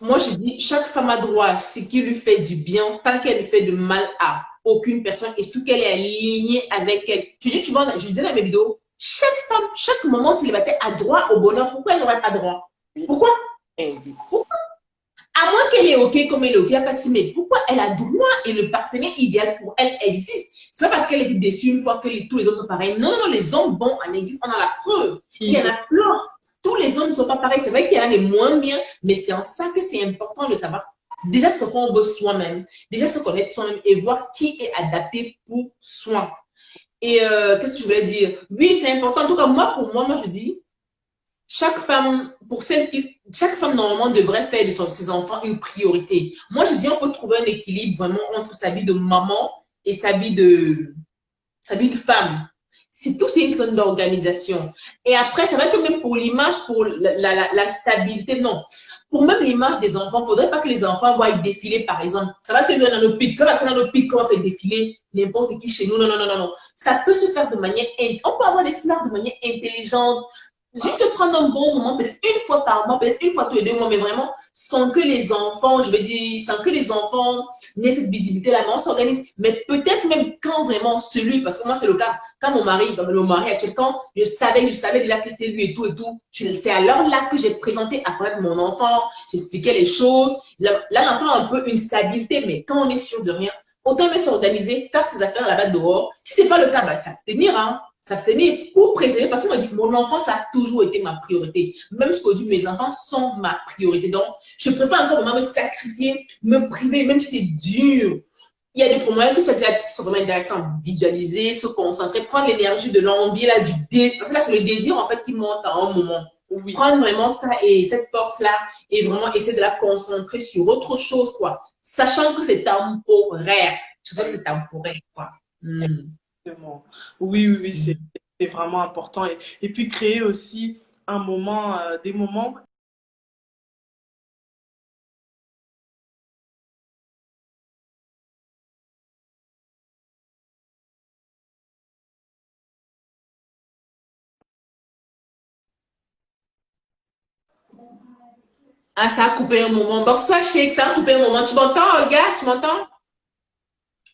Moi, je dis, chaque femme a droit à ce qui lui fait du bien, tant qu'elle ne fait de mal à aucune personne, et surtout qu'elle est alignée avec elle. Je dis, tu vois, je disais dans mes vidéos, chaque femme, chaque moment célibataire a droit au bonheur. Pourquoi elle n'aurait pas droit? Oui, Pourquoi? oui, À moins qu'elle est OK comme elle est OK, il n'y a pas de mais pourquoi elle a droit et le partenaire idéal pour elle existe? C'est pas parce qu'elle était déçue une fois que tous les autres sont pareils. Non, non, les hommes bons en existent, on a la preuve. Il y en a plein. Tous les hommes ne sont pas pareils. C'est vrai qu'il y en a des moins bien, mais c'est en ça que c'est important de savoir déjà ce qu'on veut soi-même, déjà se connaître soi-même et voir qui est adapté pour soi. Et qu'est-ce que je voulais dire? Oui, c'est important. En tout cas, moi, pour moi, je dis, chaque femme normalement devrait faire de ses enfants une priorité. Moi, je dis, on peut trouver un équilibre vraiment entre sa vie de maman et sa vie de femme. C'est tout, c'est une zone d'organisation. Et après, ça va que même pour l'image, pour la stabilité, non. Pour même l'image des enfants, il ne faudrait pas que les enfants voient défiler, par exemple. Ça va que nous, dans nos pics, ça va que dans nos pics, qu'on va faire défiler n'importe qui chez nous. Non, non, non, non, non. Ça peut se faire de manière, on peut avoir des fleurs de manière intelligente, juste prendre un bon moment, peut-être une fois par mois, peut-être une fois tous les 2 mois, mais vraiment sans que les enfants, je veux dire, sans que les enfants n'aient cette visibilité-là, mais on s'organise. Mais peut-être même quand vraiment celui, parce que moi c'est le cas, quand mon mari, comme le mari actuel, quand je savais déjà que c'était lui et tout, c'est alors là que j'ai présenté à mon enfant, j'expliquais les choses. Là, l'enfant a un peu une stabilité, mais quand on est sûr de rien, autant mieux s'organiser, faire ses affaires là-bas dehors. Si c'est pas le cas, bah, ça tenir, hein. Ça tenait pour préserver, parce qu'il m'a dit que mon enfant, ça a toujours été ma priorité. Même ce qu'aujourd'hui, mes enfants sont ma priorité. Donc, je préfère encore vraiment me sacrifier, me priver, même si c'est dur. Il y a des moyens que tu as déjà qui sont vraiment intéressants. Visualiser, se concentrer, prendre l'énergie de l'envie, là, du désir. Parce que là, c'est le désir, en fait, qui monte à un moment. Oui. Prendre vraiment ça et cette force-là et vraiment essayer de la concentrer sur autre chose, quoi. Sachant que c'est temporaire. Je sais que c'est temporaire, quoi. Exactement. Oui, oui, oui, c'est vraiment important. Et puis créer aussi un moment, des moments. Ah, ça a coupé un moment. Bonsoir, Sheikh, ça a coupé un moment. Tu m'entends, regarde, tu m'entends?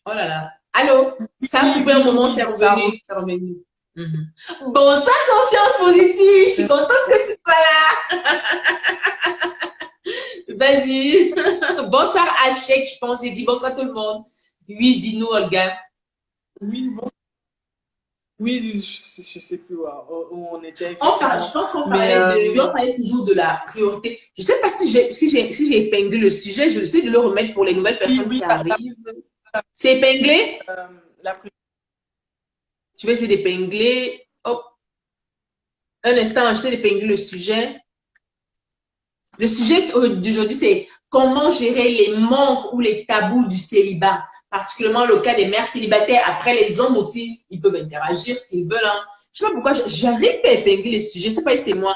Oh là là. Allô? Ça a Oui, coupé un oui, moment, c'est oui, ça revenu. C'est revenu. Mhm. Bonsoir, confiance positive. Je suis contente que tu sois là. Vas-y. Bonsoir à Sheikh, je pense. J'ai dit bonsoir tout le monde. Oui, dis-nous, Olga. oui, bon, oui, je sais plus où on était effectivement. Je pense qu'on Mais parlait de, oui, on parlait toujours de la priorité. Je ne sais pas si j'ai épinglé le sujet. Je sais de le remettre pour les nouvelles oui, personnes oui, qui arrivent. C'est épinglé? la Je vais essayer d'épingler. Hop, un instant, j'essaie d'épingler le sujet. Le sujet d'aujourd'hui, c'est comment gérer les manques ou les tabous du célibat, particulièrement le cas des mères célibataires. Après, les hommes aussi, ils peuvent interagir s'ils veulent. Hein. Je ne sais pas pourquoi j'arrive pas à épingler les sujets. Je ne sais pas si c'est moi.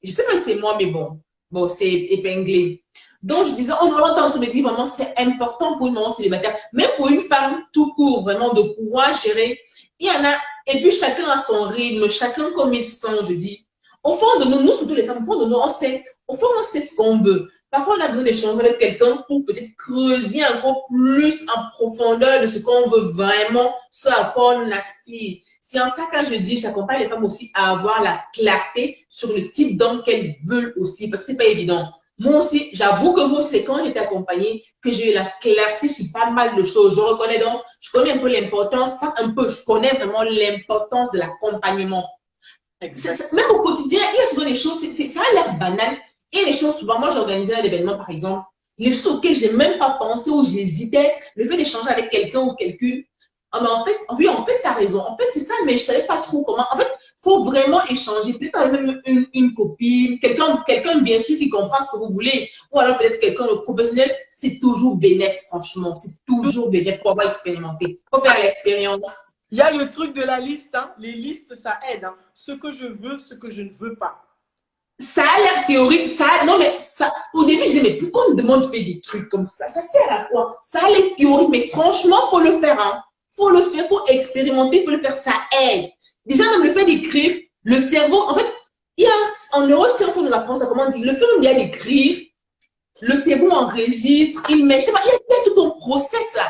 Je sais pas si c'est moi, mais bon. Bon, c'est épinglé. Donc, je disais, on entend entre me dire vraiment, c'est important pour une maman célibataire, même pour une femme tout court, vraiment, de pouvoir gérer. Il y en a, et puis chacun a son rythme, chacun comme il sent, je dis. Au fond de nous, nous, surtout les femmes, au fond de nous, au fond, on sait ce qu'on veut. Parfois, on a besoin d'échanger avec quelqu'un pour peut-être creuser encore plus en profondeur de ce qu'on veut vraiment, ce à quoi on aspire. C'est en ça que je dis, j'accompagne les femmes aussi à avoir la clarté sur le type d'homme qu'elles veulent aussi, parce que c'est pas évident. Moi aussi, j'avoue que moi, c'est quand j'étais accompagnée que j'ai eu la clarté sur pas mal de choses. Je reconnais donc, je connais un peu l'importance, pas un peu, je connais vraiment l'importance de l'accompagnement. Même au quotidien, il y a souvent des choses, ça a l'air banal. Et les choses, souvent, moi, j'organisais un événement, par exemple, les choses auxquelles je n'ai même pas pensé ou j'hésitais, le fait d'échanger avec quelqu'un ou quelqu'une, ah, mais en fait, oui, en fait, tu as raison. En fait, c'est ça, mais je ne savais pas trop comment. En fait, il faut vraiment échanger. Peut-être avec même une copine, quelqu'un, bien sûr, qui comprend ce que vous voulez. Ou alors peut-être quelqu'un de professionnel. C'est toujours bénéfique, franchement. C'est toujours bénéfique pour avoir expérimenté. Il faut faire l'expérience. Il y a le truc de la liste. Hein. Les listes, ça aide. Hein. Ce que je veux, ce que je ne veux pas. Ça a l'air théorique, non, mais ça, au début, je disais, mais pourquoi on me demande de faire des trucs comme ça? Ça sert à quoi? Ça a l'air théorique, mais franchement, faut le faire, hein. Faut le faire, faut expérimenter, faut le faire, ça aide. Déjà, même le fait d'écrire, le cerveau, en fait, il y a, en neurosciences, on nous apprend ça, comment dire, le fait d'écrire, le cerveau enregistre, il met, je sais pas, il y a tout un process là.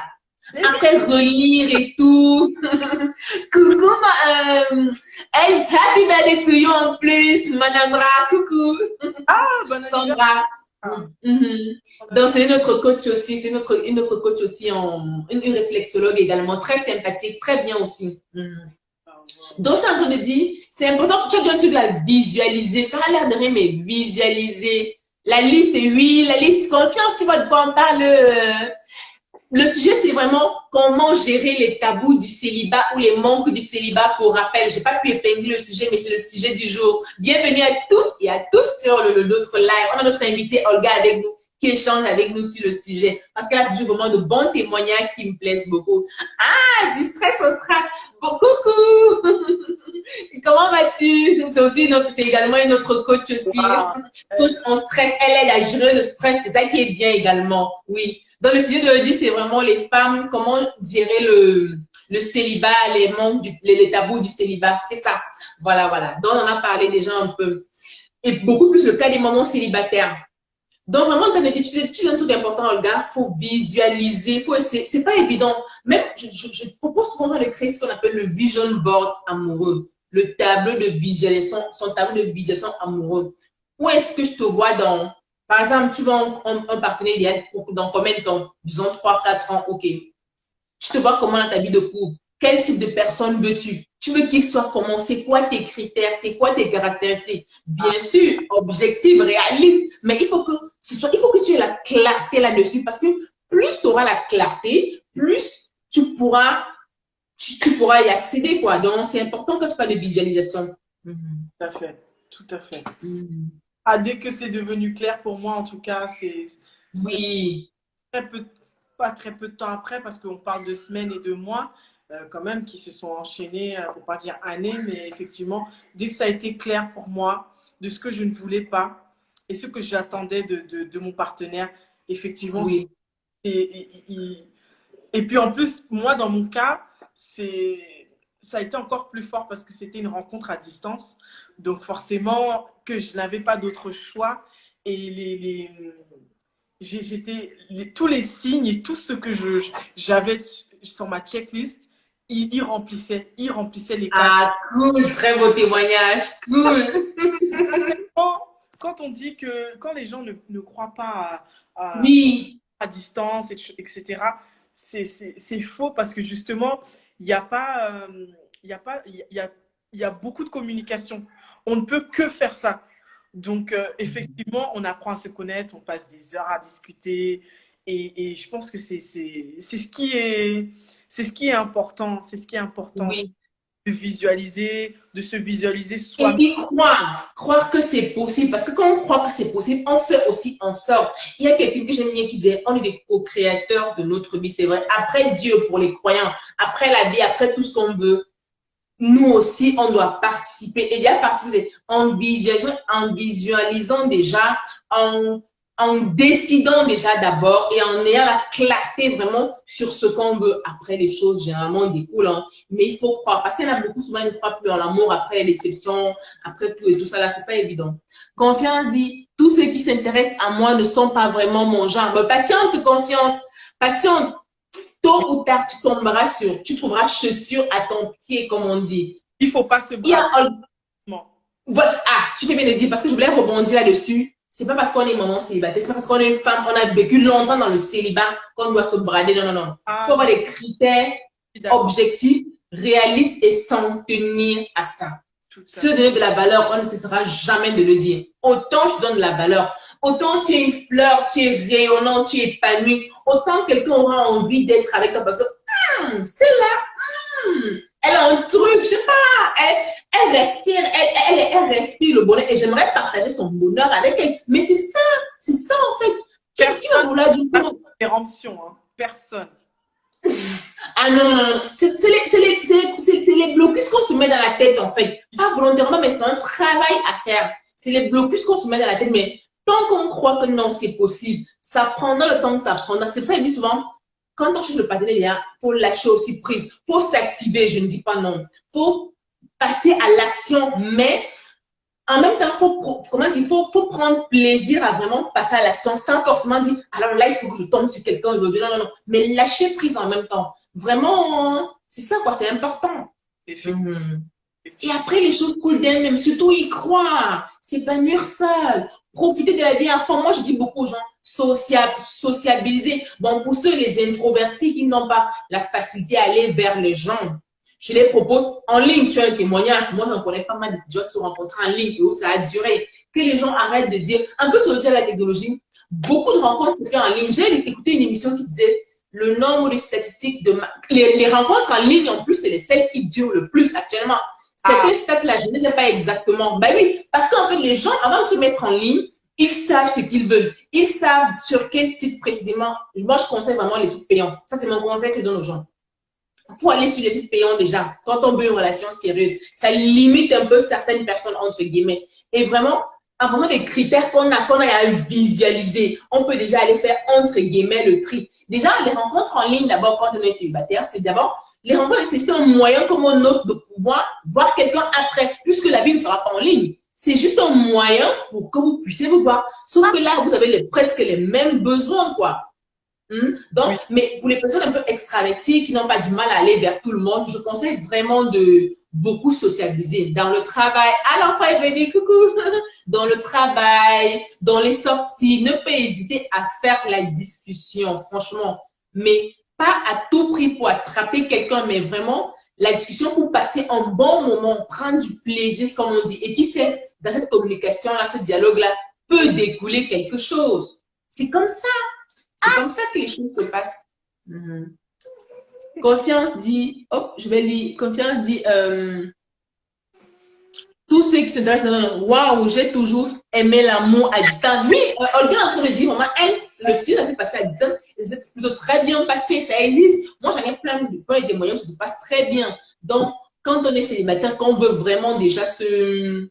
Après relire et tout. Coucou, happy birthday to you en plus, Madame Ra, coucou. Ah, bonne Sandra. Donc, c'est une autre coach aussi, c'est une autre coach aussi, une réflexologue également, très sympathique, très bien aussi. Donc, je suis en train de dire, c'est important que tu dois visualiser. Ça a l'air de rien, mais visualiser. La liste, oui, la liste, confiance, tu vas pas en parler. le sujet, c'est vraiment comment gérer les tabous du célibat ou les manques du célibat. Pour rappel, j'ai pas pu épingler le sujet, mais c'est le sujet du jour. Bienvenue à toutes et à tous sur notre live. On a notre invitée Olga avec nous, qui échange avec nous sur le sujet. Parce qu'elle a toujours vraiment de bons témoignages qui me plaisent beaucoup. Ah, du stress au stress. Bon, coucou! Comment vas-tu? C'est également une autre coach aussi. Wow. Coach en stress, elle aide à gérer le stress. C'est ça qui est bien également. Oui. Donc, le sujet d'aujourd'hui, c'est vraiment les femmes, comment gérer le célibat, les manques, les tabous du célibat. C'est ça. Voilà, voilà. Donc, on en a parlé déjà un peu. Et beaucoup plus le cas des mamans célibataires. Donc, vraiment, quand tu dis un truc important, Olga, il faut visualiser, c'est pas évident. Même, je propose souvent de créer ce qu'on appelle le vision board amoureux, le tableau de visualisation, son tableau de visualisation amoureux. Où est-ce que je te vois par exemple, tu veux un partenaire dans combien de temps? Disons 3, 4 ans, ok. Tu te vois comment dans ta vie de couple? Quel type de personne veux-tu? Tu veux qu'il soit comment? C'est quoi tes critères? C'est quoi tes caractéristiques? Bien sûr, objectif, réaliste, mais il faut que tu aies la clarté là-dessus parce que plus tu auras la clarté, plus tu pourras y accéder, quoi. Donc, c'est important quand tu parles de visualisation. Tout à fait, tout à fait. Mhm. Ah, dès que c'est devenu clair pour moi, en tout cas, c'est Oui, très peu, pas très peu de temps après, parce qu'on parle de semaines et de mois, quand même, qui se sont enchaînés, pour pas dire années, mais effectivement, dès que ça a été clair pour moi de ce que je ne voulais pas et ce que j'attendais de mon partenaire, effectivement, oui. et puis en plus, moi, dans mon cas, ça a été encore plus fort parce que c'était une rencontre à distance. Donc forcément que je n'avais pas d'autre choix. Et tous les signes et tout ce que j'avais sur ma checklist, ils remplissaient les cases. Ah, cool, très beau témoignage, cool. Quand on dit que quand les gens ne croient pas Oui, à distance, etc., c'est faux parce que justement, il n'y a pas, il y a pas, il y a beaucoup de communication. On ne peut que faire ça. Donc, effectivement, on apprend à se connaître, on passe des heures à discuter. Et je pense que c'est ce qui est important. C'est ce qui est important oui. de se visualiser Et soi-même. puis croire que c'est possible, parce que quand on croit que c'est possible, on fait aussi en sorte. Il y a quelqu'un que j'aime bien qui disait, on est des co-créateurs de notre vie, c'est vrai. Après Dieu, pour les croyants, après la vie, après tout ce qu'on veut, nous aussi, on doit participer. Et il y a participer en visualisant déjà, en décidant déjà d'abord et en ayant la clarté vraiment sur ce qu'on veut. Après, les choses généralement découlent, hein. Mais il faut croire. Parce qu'il y en a beaucoup, souvent, ils ne croient plus en l'amour après les déceptions, après tout et tout ça, là, c'est pas évident. Confiance dit, tous ceux qui s'intéressent à moi ne sont pas vraiment mon genre. Mais patiente, confiance. Patiente. Tôt ou tard, tu trouveras chaussure à ton pied, comme on dit. Il ne faut pas se Il y a, brader. voilà, tu fais bien de dire, parce que je voulais rebondir là-dessus. C'est pas parce qu'on est maman célibataire, c'est pas parce qu'on est une femme, on a vécu longtemps dans le célibat qu'on doit se brader. Non, non, non. Il faut Ah, avoir des critères d'accord. objectifs, réalistes et s'en tenir à ça. Tout à Se donner de la valeur, on ne cessera jamais de le dire. Autant je donne de la valeur, autant tu es une fleur, tu es rayonnant, tu es épanoui, autant quelqu'un aura envie d'être avec toi parce que c'est là, elle a un truc, je sais pas, elle respire, elle respire le bonheur et j'aimerais partager son bonheur avec elle. Mais c'est ça en fait. Qui va personne vouloir du n'a coup? péremption, hein. Personne. Ah non, non, non. C'est les blocus qu'on se met dans la tête, en fait. Pas volontairement, mais c'est un travail à faire. C'est les blocus qu'on se met dans la tête. Mais tant qu'on croit que non, c'est possible, ça prendra le temps que ça prendra. C'est pour ça qu'il dit souvent, quand on cherche le partenaire, il faut lâcher aussi prise. Il faut s'activer, je ne dis pas non. Il faut passer à l'action, mais en même temps, faut prendre plaisir à vraiment passer à l'action sans forcément dire, alors là, il faut que je tombe sur quelqu'un aujourd'hui. Non, non, non. Mais lâcher prise en même temps. Vraiment, c'est ça, quoi. C'est important. Effectivement. Et après, les choses coulent d'elles-mêmes. Surtout, y croire. S'épanouir seul. Profiter de la vie à fond. Moi, je dis beaucoup aux gens, sociabiliser. Bon, pour ceux, les introvertis qui n'ont pas la facilité à aller vers les gens, je les propose en ligne. Tu as un témoignage. Moi, j'en connais pas mal de gens qui se rencontrent en ligne et où ça a duré. Que les gens arrêtent de dire, un peu sur le la technologie, beaucoup de rencontres se font en ligne. J'ai écouté une émission qui disait, le nombre de statistiques les rencontres en ligne, en plus, c'est celles qui durent le plus actuellement. Ah, Certaines stats là, je ne sais pas exactement. Ben oui, parce qu'en fait, les gens, avant de se mettre en ligne, ils savent ce qu'ils veulent. Ils savent sur quel site précisément. Moi, je conseille vraiment les sites payants. Ça, c'est mon conseil que je donne aux gens. Il faut aller sur les sites payants déjà. Quand on veut une relation sérieuse, ça limite un peu certaines personnes, entre guillemets. Et vraiment, en fonction des critères qu'on a à visualiser, on peut déjà aller faire, entre guillemets, le tri. Déjà, les rencontres en ligne, d'abord, quand on est célibataire, c'est d'abord, les rencontres, c'est un moyen comme un autre de pouvoir voir quelqu'un après, puisque la vie ne sera pas en ligne. C'est juste un moyen pour que vous puissiez vous voir. Sauf que là, vous avez presque les mêmes besoins, quoi. Donc, oui. mais pour les personnes un peu extraverties qui n'ont pas du mal à aller vers tout le monde, je conseille vraiment de beaucoup socialiser dans le travail. Alors, pas venir, coucou. Dans le travail, dans les sorties, ne pas hésiter à faire la discussion, franchement. Mais pas à tout prix pour attraper quelqu'un, mais vraiment la discussion pour passer un bon moment, prendre du plaisir, comme on dit. Et qui sait, dans cette communication-là, ce dialogue-là, peut découler quelque chose. C'est comme ça. C'est comme ça que les choses se passent. Mhm. Confiance dit, oh, je vais lire, confiance dit, tous ceux qui se dressent dans waouh, j'ai toujours aimé l'amour à distance. Oui, Olga est en train de dire, maman, elle, le style, ça s'est passé à distance, c'est plutôt très bien passé, ça existe. Moi, j'en ai plein de moyens, ça se passe très bien. Donc, quand on est célibataire, qu'on veut vraiment déjà se.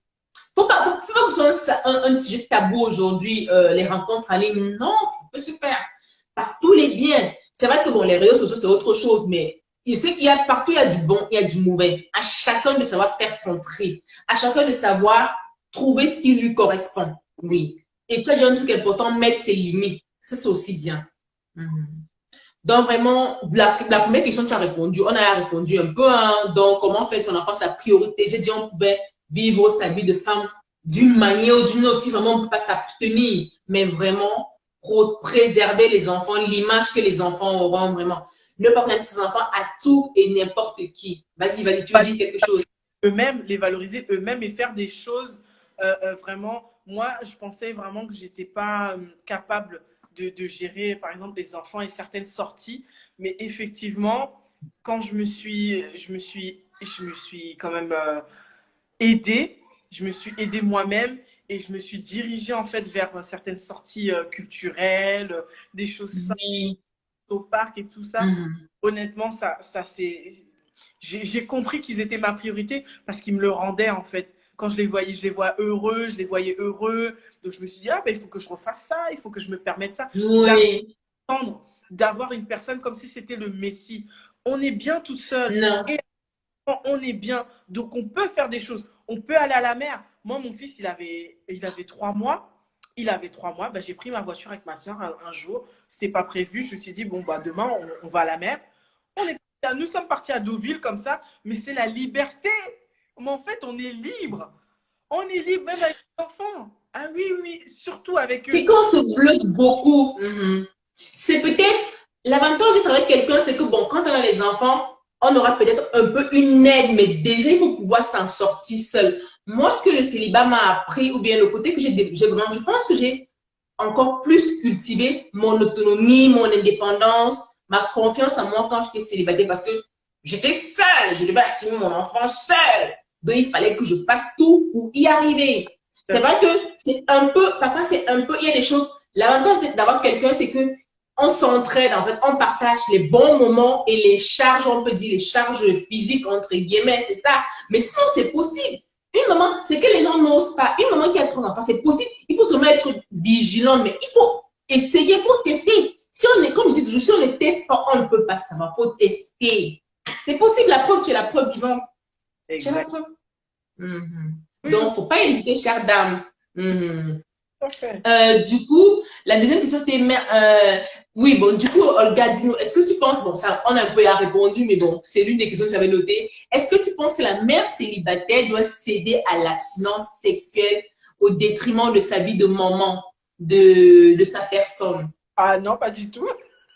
Faut pas que ce soit un sujet tabou aujourd'hui, les rencontres en ligne. Non, ça peut se faire par tous les biens. C'est vrai que bon, les réseaux sociaux, c'est autre chose, mais il sait qu'il y a partout, il y a du bon, il y a du mauvais. À chacun de savoir faire son tri. À chacun de savoir trouver ce qui lui correspond. Oui. Et tu as dit un truc important, mettre ses limites. Ça, c'est aussi bien. Mhm. Donc, vraiment, la première question, tu as répondu. On a répondu un peu. Hein, donc, comment faire son enfant sa priorité? J'ai dit, on pouvait vivre sa vie de femme d'une manière ou d'une autre. Si vraiment on ne peut pas s'abstenir, mais vraiment préserver les enfants, l'image que les enfants auront vraiment. Ne pas prendre ses enfants à tout et n'importe qui. Vas-y, vas-y, tu veux dire quelque chose? Eux-mêmes, les valoriser eux-mêmes et faire des choses vraiment. Moi, je pensais vraiment que j'étais pas capable de gérer, par exemple, les enfants et certaines sorties. Mais effectivement, quand je me suis quand même aidée, je me suis aidée moi-même et je me suis dirigée en fait vers certaines sorties culturelles, des choses simples Oui. au parc et tout ça. Mhm. Honnêtement, ça c'est j'ai compris qu'ils étaient ma priorité parce qu'ils me le rendaient en fait. Quand je les voyais, je les vois heureux, je les voyais heureux. Donc je me suis dit, ah ben il faut que je refasse ça, il faut que je me permette ça. Oui. D'attendre, d'avoir une personne comme si c'était le Messie. On est bien toute seule Non. et on est bien. Donc on peut faire des choses. On peut aller à la mer. Moi, mon fils, il avait 3 mois. Il avait 3 mois. Ben, j'ai pris ma voiture avec ma soeur un jour. C'était pas prévu. Je me suis dit, bon, bah, demain, on va à la mer. Nous sommes partis à Deauville comme ça, mais c'est la liberté. Mais en fait, on est libre. On est libre même avec les enfants. Ah oui, oui, surtout avec eux. C'est qu'on se bloque beaucoup. Mhm. C'est peut-être l'avantage d'être avec quelqu'un, c'est que bon, quand on a les enfants, on aura peut-être un peu une aide, mais déjà, il faut pouvoir s'en sortir seul. Moi, ce que le célibat m'a appris, ou bien le côté que vraiment, je pense que j'ai encore plus cultivé mon autonomie, mon indépendance, ma confiance en moi quand j'étais célibataire, parce que j'étais seule, je devais assumer mon enfant seule. Donc, il fallait que je fasse tout pour y arriver. C'est vrai que c'est un peu, parfois c'est un peu, il y a des choses, l'avantage d'avoir quelqu'un, c'est que on s'entraide, en fait, on partage les bons moments et les charges, on peut dire les charges physiques, entre guillemets, c'est ça. Mais sinon, c'est possible. Une maman, c'est que les gens n'osent pas. Une maman qui a 3 enfants, c'est possible. Il faut seulement être vigilant, mais il faut essayer, il faut tester. Si on est, comme je dis toujours, si on ne teste pas, on ne peut pas savoir. Il faut tester. C'est possible, la preuve, tu es la preuve vivante. Tu es la Exact. preuve. Mhm. Oui, Donc, il oui, ne faut pas hésiter, chère dame. Mhm. tout à fait. Du coup, la deuxième question, c'était, oui, bon, du coup, Olga, dis-nous, est-ce que tu penses, bon, ça, on a un peu répondu, mais bon, c'est l'une des questions que j'avais notées. Est-ce que tu penses que la mère célibataire doit céder à l'abstinence sexuelle au détriment de sa vie de maman, de sa personne? Ah non, pas du tout.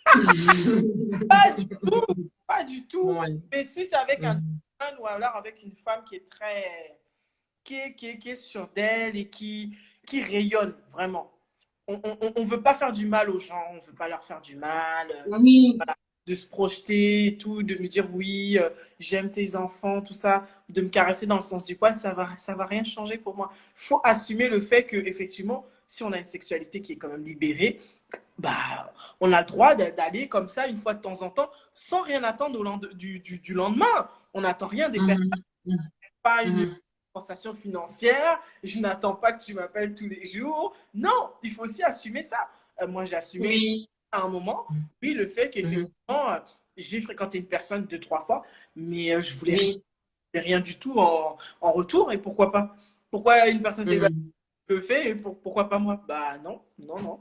Pas du tout. Pas du tout. Ouais. Mais si c'est avec un Mhm. homme ou alors avec une femme qui est très, qui est sûre d'elle et qui rayonne vraiment. on veut pas faire du mal aux gens, on veut pas leur faire du mal, Oui. voilà, de se projeter et tout, de me dire oui, j'aime tes enfants, tout ça, de me caresser dans le sens du poil, ça va rien changer pour moi. Faut assumer le fait que effectivement, si on a une sexualité qui est quand même libérée, bah, on a le droit d'aller comme ça une fois de temps en temps, sans rien attendre du lendemain. On n'attend rien des personnes, Mhm. Mhm. pas une Mhm. compensation financière. Je n'attends pas que tu m'appelles tous les jours. Non, il faut aussi assumer ça. Moi, j'ai assumé Oui. à un moment, oui, le fait Mhm. qu'effectivement, j'ai fréquenté une personne deux, trois fois, mais je voulais Oui. rien du tout en retour. Et pourquoi pas? Pourquoi une personne célibataire Mhm. le fait et pourquoi pas moi? Bah non, non, non.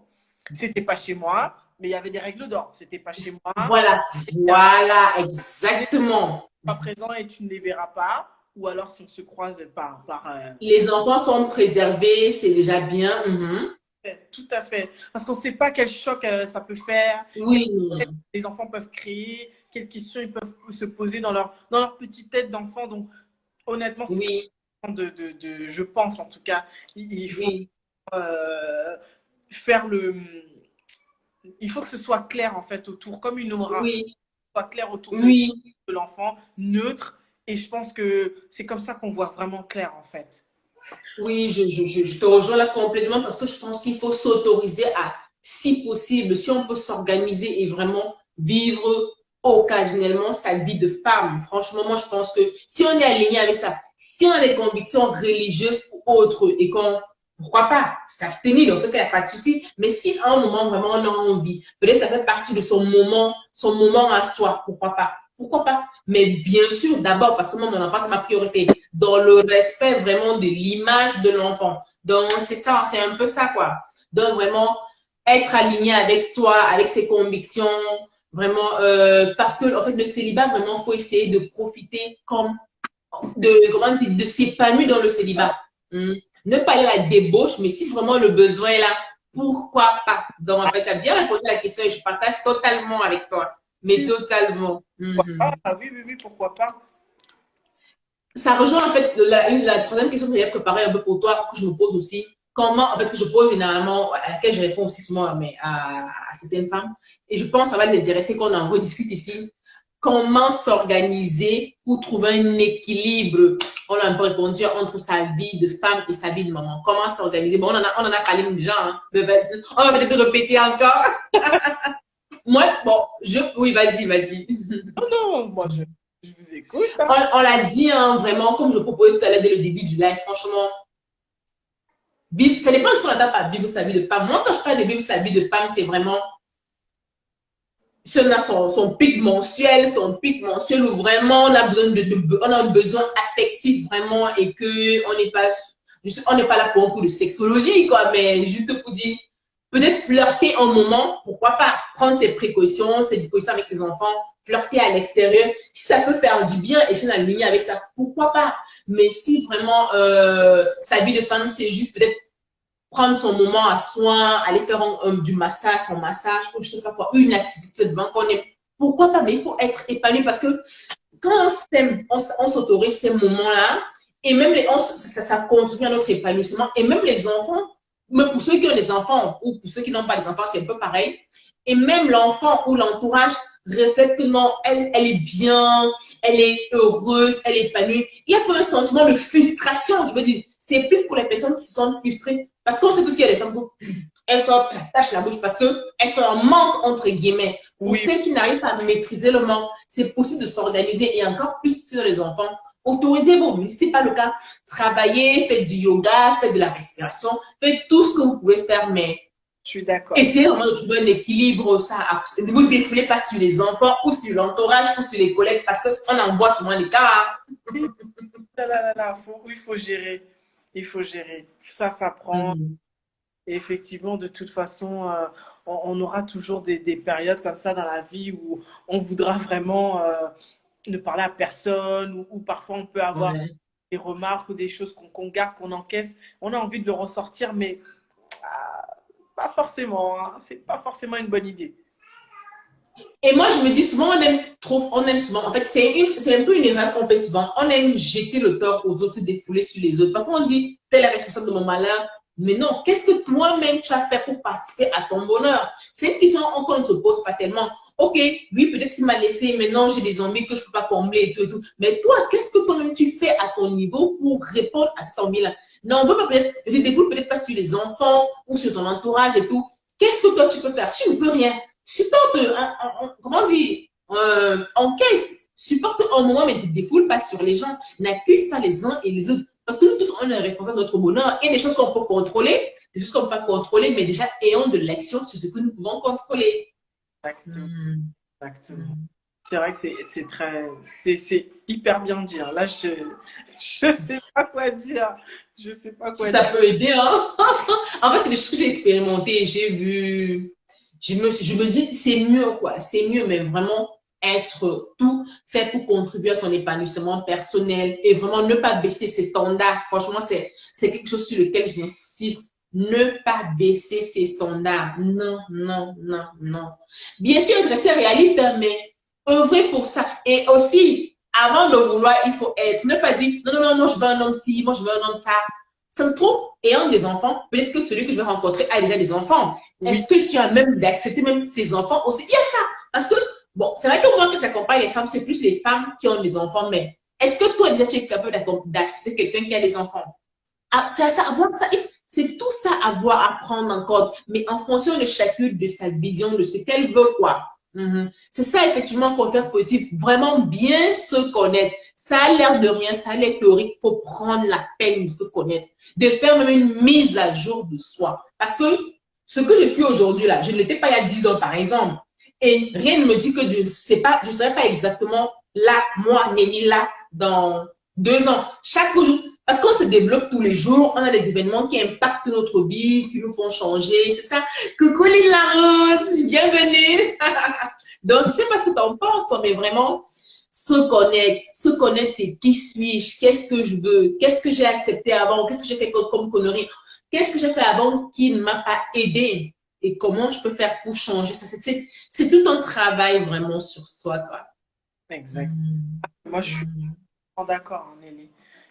C'était pas chez moi, mais il y avait des règles d'or. C'était pas chez moi. Voilà, Il y avait voilà, des exactement. pas présents et tu ne les verras pas. Ou alors si on se croise Les enfants sont préservés, c'est déjà bien. Mhm. tout à fait. Parce qu'on ne sait pas quel choc ça peut faire, quel Oui, stress les enfants peuvent créer, quelles questions ils peuvent se poser dans leur petite tête d'enfant. Donc, honnêtement, c'est très oui, important je pense en tout cas, il faut oui, euh, faire il faut que ce soit clair en fait autour, comme une aura, oui, soit clair autour oui, de l'enfant, neutre. Et je pense que c'est comme ça qu'on voit vraiment clair en fait. oui, je te rejoins là complètement parce que je pense qu'il faut s'autoriser à, si possible, si on peut s'organiser et vraiment vivre occasionnellement sa vie de femme. Franchement, moi, je pense que si on est aligné avec ça, si on a des convictions religieuses ou autres et qu'on, pourquoi pas, s'abstenir, dans ce cas, il n'y a pas de souci. Mais si à un moment, vraiment, on a envie, peut-être ça fait partie de son moment à soi, pourquoi pas? Pourquoi pas? Mais bien sûr, d'abord, parce que moi, mon enfant, c'est ma priorité dans le respect vraiment de l'image de l'enfant. Donc, c'est ça, c'est un peu ça, quoi. Donc, vraiment, être aligné avec soi, avec ses convictions, vraiment, parce que, en fait, le célibat, vraiment, faut essayer de profiter comme, comment dire, de s'épanouir dans le célibat. Ne pas aller à la débauche, mais si vraiment le besoin est là, pourquoi pas? Donc, en fait, tu as bien répondu à la question et je partage totalement avec toi. Mais Oui, totalement. pourquoi pas? Ah oui, oui, oui, pourquoi pas? Ça rejoint en fait la troisième question que j'ai préparée un peu pour toi, que je me pose aussi. Comment, en fait, que je pose généralement, à laquelle je réponds aussi souvent à certaines femmes. Et je pense que ça va l'intéresser qu'on en rediscute ici. Comment s'organiser pour trouver un équilibre, on a un peu répondu, entre sa vie de femme et sa vie de maman. Comment s'organiser? Bon, on en a parlé déjà, hein, on va peut-être répéter encore. Moi, bon, oui, vas-y, vas-y. Non, non, moi je vous écoute, hein. On l'a dit, hein, vraiment, comme je proposais tout à l'heure dès le début du live, franchement, ça dépend de ce qu'on attend par vivre sa vie de femme. Moi, quand je parle de vivre sa vie de femme, c'est vraiment si on a son pic mensuel où vraiment on a besoin on a un besoin affectif vraiment et que on n'est pas là pour un coup de sexologie, quoi, mais juste pour dire, peut-être flirter un moment, pourquoi pas, prendre ses précautions, ses dispositions avec ses enfants, flirter à l'extérieur, si ça peut faire du bien et je suis aligné avec ça, pourquoi pas, mais si vraiment sa vie de femme, c'est juste peut-être prendre son moment à soi, aller faire du massage, son massage, ou je sais pas quoi, une activité devant qu'on aime. Pourquoi pas? Mais il faut être épanoui parce que quand on s'aime, on s'autorise ces moments-là, et même ça contribue à notre épanouissement, et même les enfants, même pour ceux qui ont des enfants ou pour ceux qui n'ont pas des enfants, c'est un peu pareil, et même l'enfant ou l'entourage reflète que non, elle est bien, elle est heureuse, elle est épanouie. Il n'y a pas un sentiment de frustration, je veux dire. C'est plus pour les personnes qui sont frustrées. Parce qu'on sait tous qu'il y a des femmes qui elles sont tâchent la bouche parce qu'elles sont en manque, entre guillemets. Pour Oui, ceux qui n'arrivent pas à maîtriser le manque, c'est possible de s'organiser et encore plus sur les enfants. Autorisez-vous, mais si ce n'est pas le cas, travaillez, faites du yoga, faites de la respiration, faites tout ce que vous pouvez faire, mais je suis d'accord. essayez vraiment de trouver un équilibre. Ça, ne vous défoulez pas sur les enfants ou sur l'entourage ou sur les collègues parce qu'on en voit souvent les cas. Oui, là, là, là, là, oui, il faut gérer. Il faut gérer. Ça prend. Hein. Et effectivement, de toute façon, on aura toujours des périodes comme ça dans la vie où on voudra vraiment ne parler à personne, ou parfois on peut avoir Ouais. des remarques ou des choses qu'on garde, qu'on encaisse. On a envie de le ressortir, mais pas forcément, hein. C'est pas forcément une bonne idée. Et moi, je me dis souvent, on aime souvent, en fait, c'est un peu une erreur qu'on fait souvent. On aime jeter le tort aux autres, se défouler sur les autres. Parfois, on dit, t'es la responsable de mon malheur. Mais non, qu'est-ce que toi-même tu as fait pour participer à ton bonheur? C'est une question qu'on ne se pose pas tellement. Ok, oui, peut-être qu'il m'a laissé, maintenant j'ai des envies que je ne peux pas combler et tout et tout. Mais toi, qu'est-ce que toi-même tu fais à ton niveau pour répondre à cette envie-là? Non, on peut pas peut-être, je te défoule peut-être pas sur les enfants ou sur ton entourage et tout. Qu'est-ce que toi tu peux faire? Si tu ne peux rien, supporte, comment dire, encaisse, supporte un moment, mais ne te défoule pas sur les gens. N'accuse pas les uns et les autres. Parce que nous tous, on est responsables de notre bonheur. Il y a des choses qu'on peut contrôler, des choses qu'on ne peut pas contrôler, mais déjà, ayons de l'action sur ce que nous pouvons contrôler. Exactement. Mm. Exactement. C'est vrai que c'est très, c'est hyper bien dit, hein. Là, je sais pas quoi dire. Je sais pas Si quoi ça dire. peut aider, hein. En fait, c'est des choses que j'ai expérimenté, j'ai vu, je me dis, c'est mieux, quoi. C'est mieux, mais vraiment être tout fait pour contribuer à son épanouissement personnel et vraiment ne pas baisser ses standards. Franchement, c'est quelque chose sur lequel j'insiste. Ne pas baisser ses standards. Non, non, non, non. Bien sûr, rester réaliste, hein, mais œuvrer pour ça. Et aussi, avant de vouloir, il faut être. Ne pas dire, non, non, non, non, je veux un homme ci, moi je veux un homme ça. Ça se trouve, ayant des enfants, peut-être que celui que je vais rencontrer a déjà des enfants. Oui, Est-ce que je suis à même d'accepter même ses enfants aussi? Il y a ça. Parce que, bon, c'est vrai que moi, que j'accompagne les femmes, c'est plus les femmes qui ont des enfants, mais est-ce que toi, déjà, tu es capable d'accepter quelqu'un qui a des enfants? Ah, c'est ça, avoir ça, c'est tout ça à voir, à prendre en compte, mais en fonction de chacune de sa vision, de ce qu'elle veut, quoi. C'est ça, effectivement, confiance positive. Vraiment bien se connaître. Ça a l'air de rien, ça a l'air théorique. Il faut prendre la peine de se connaître, de faire même une mise à jour de soi. Parce que ce que je suis aujourd'hui là, je ne l'étais pas il y a 10 ans, par exemple. Et rien ne me dit que je ne serai pas exactement là, moi, Nelly, là, dans 2 ans. Chaque jour, parce qu'on se développe tous les jours, on a des événements qui impactent notre vie, qui nous font changer, c'est ça. Coucou Lila Rose, bienvenue. Donc, je sais pas ce que tu en penses, toi, mais vraiment, se connaître, c'est qui suis-je, qu'est-ce que je veux, qu'est-ce que j'ai accepté avant, qu'est-ce que j'ai fait comme connerie, qu'est-ce que j'ai fait avant qui ne m'a pas aidé et comment je peux faire pour changer ça. C'est tout un travail vraiment sur soi, quoi. exact. Mm, Moi, je suis mm, d'accord, hein, Nelly.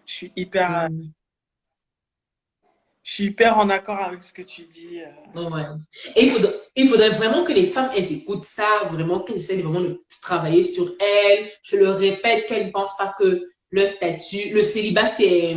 Je suis hyper, mm. je suis hyper en accord avec ce que tu dis. Ouais. Et il faudrait vraiment que les femmes, elles écoutent ça, vraiment qu'elles essaient vraiment de travailler sur elles. Je le répète, qu'elles ne pensent pas que le statut, le célibat, c'est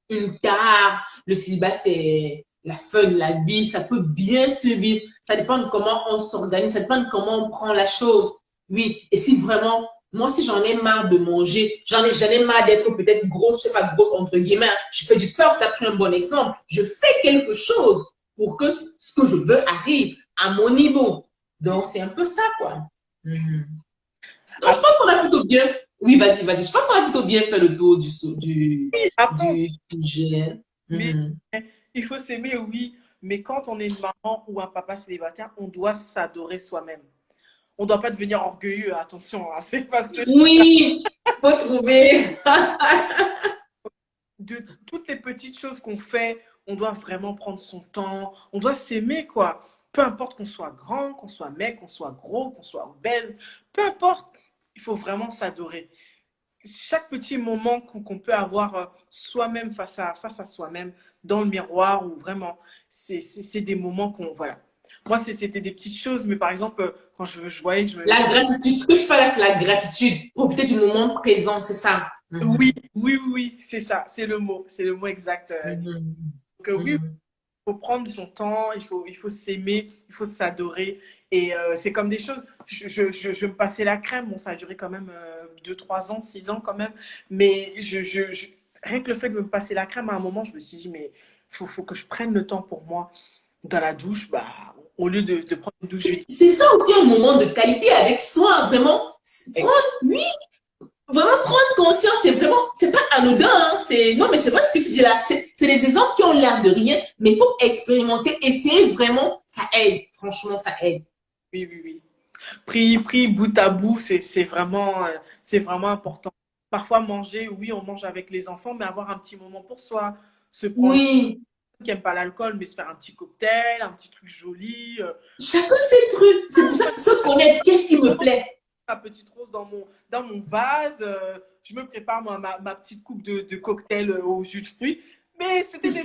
une tare, le célibat, c'est la fun, la vie, ça peut bien se vivre. Ça dépend de comment on s'organise, ça dépend de comment on prend la chose. Oui, et si vraiment, moi, si j'en ai marre de manger, j'en ai marre d'être peut-être grosse, je sais pas, grosse entre guillemets, je fais du sport, tu as pris un bon exemple, je fais quelque chose pour que ce que je veux arrive à mon niveau. Donc, c'est un peu ça, quoi. Mhm. Donc, je Après, pense qu'on a plutôt bien. Oui, vas-y, vas-y. Je pense qu'on a plutôt bien fait le tour après, du sujet. mais Mhm. il faut s'aimer, oui. Mais quand on est une maman ou un papa célibataire, on doit s'adorer soi-même. On ne doit pas devenir orgueilleux, attention, hein, c'est parce que Oui, faut trouver. de toutes les petites choses qu'on fait, on doit vraiment prendre son temps, on doit s'aimer, quoi. Peu importe qu'on soit grand, qu'on soit mec, qu'on soit gros, qu'on soit obèse, peu importe, il faut vraiment s'adorer. Chaque petit moment qu'on peut avoir soi-même face à soi-même, dans le miroir, ou vraiment, c'est des moments qu'on, voilà. Moi, c'était des petites choses, mais par exemple, quand je voyais que La gratitude, ce que je parle là, c'est la gratitude. Profiter du moment présent, c'est ça. Oui, Mhm. oui, oui, oui, c'est ça, c'est le mot exact. Mhm. Donc, oui, Mhm. faut prendre son temps, il faut s'aimer, il faut s'adorer. Et c'est comme des choses. Je me passais la crème, bon, ça a duré quand même 2, 3 ans, 6 ans quand même. Mais rien que le fait de me passer la crème, à un moment, je me suis dit, mais faut que je prenne le temps pour moi dans la douche, bah, au lieu de prendre une douche vite. C'est ça aussi un moment de qualité avec soi, vraiment. Prendre, oui, vraiment prendre conscience, c'est vraiment, c'est pas anodin, hein. C'est, non, mais c'est vrai ce que tu dis là. C'est des exemples qui ont l'air de rien, mais il faut expérimenter, essayer vraiment, ça aide. Franchement, ça aide. Oui, oui, oui. Pris bout à bout, c'est vraiment important. Parfois, manger, oui, on mange avec les enfants, mais avoir un petit moment pour soi, se prendre, Oui, qui n'aime pas l'alcool, mais se faire un petit cocktail, un petit truc joli. chacun ses trucs. C'est pour ça que se connaître, qu'est-ce qui me plaît? Ma petite rose dans mon vase. Je me prépare ma petite coupe de cocktail au jus de fruits. Mais c'était des...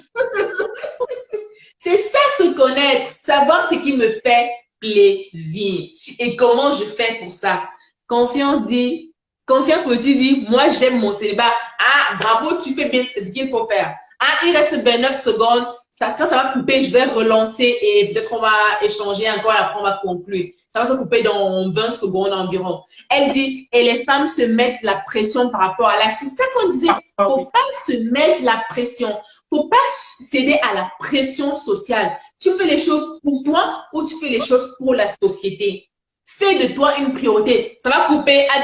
C'est ça, se connaître, savoir ce qui me fait plaisir et comment je fais pour ça. Confiance dit, confiance petit dit, moi j'aime mon célibat. Ah, bravo, tu fais bien, c'est ce qu'il faut faire. Ah, il reste 29 secondes, quand ça va couper, je vais relancer et peut-être on va échanger encore, après on va conclure. Ça va se couper dans 20 secondes environ. Elle dit, et les femmes se mettent la pression par rapport à l'âge. C'est ça qu'on disait, Ah faut oui. pas se mettre la pression. Faut pas céder à la pression sociale. Tu fais les choses pour toi ou tu fais les choses pour la société. Fais de toi une priorité. Ça va couper à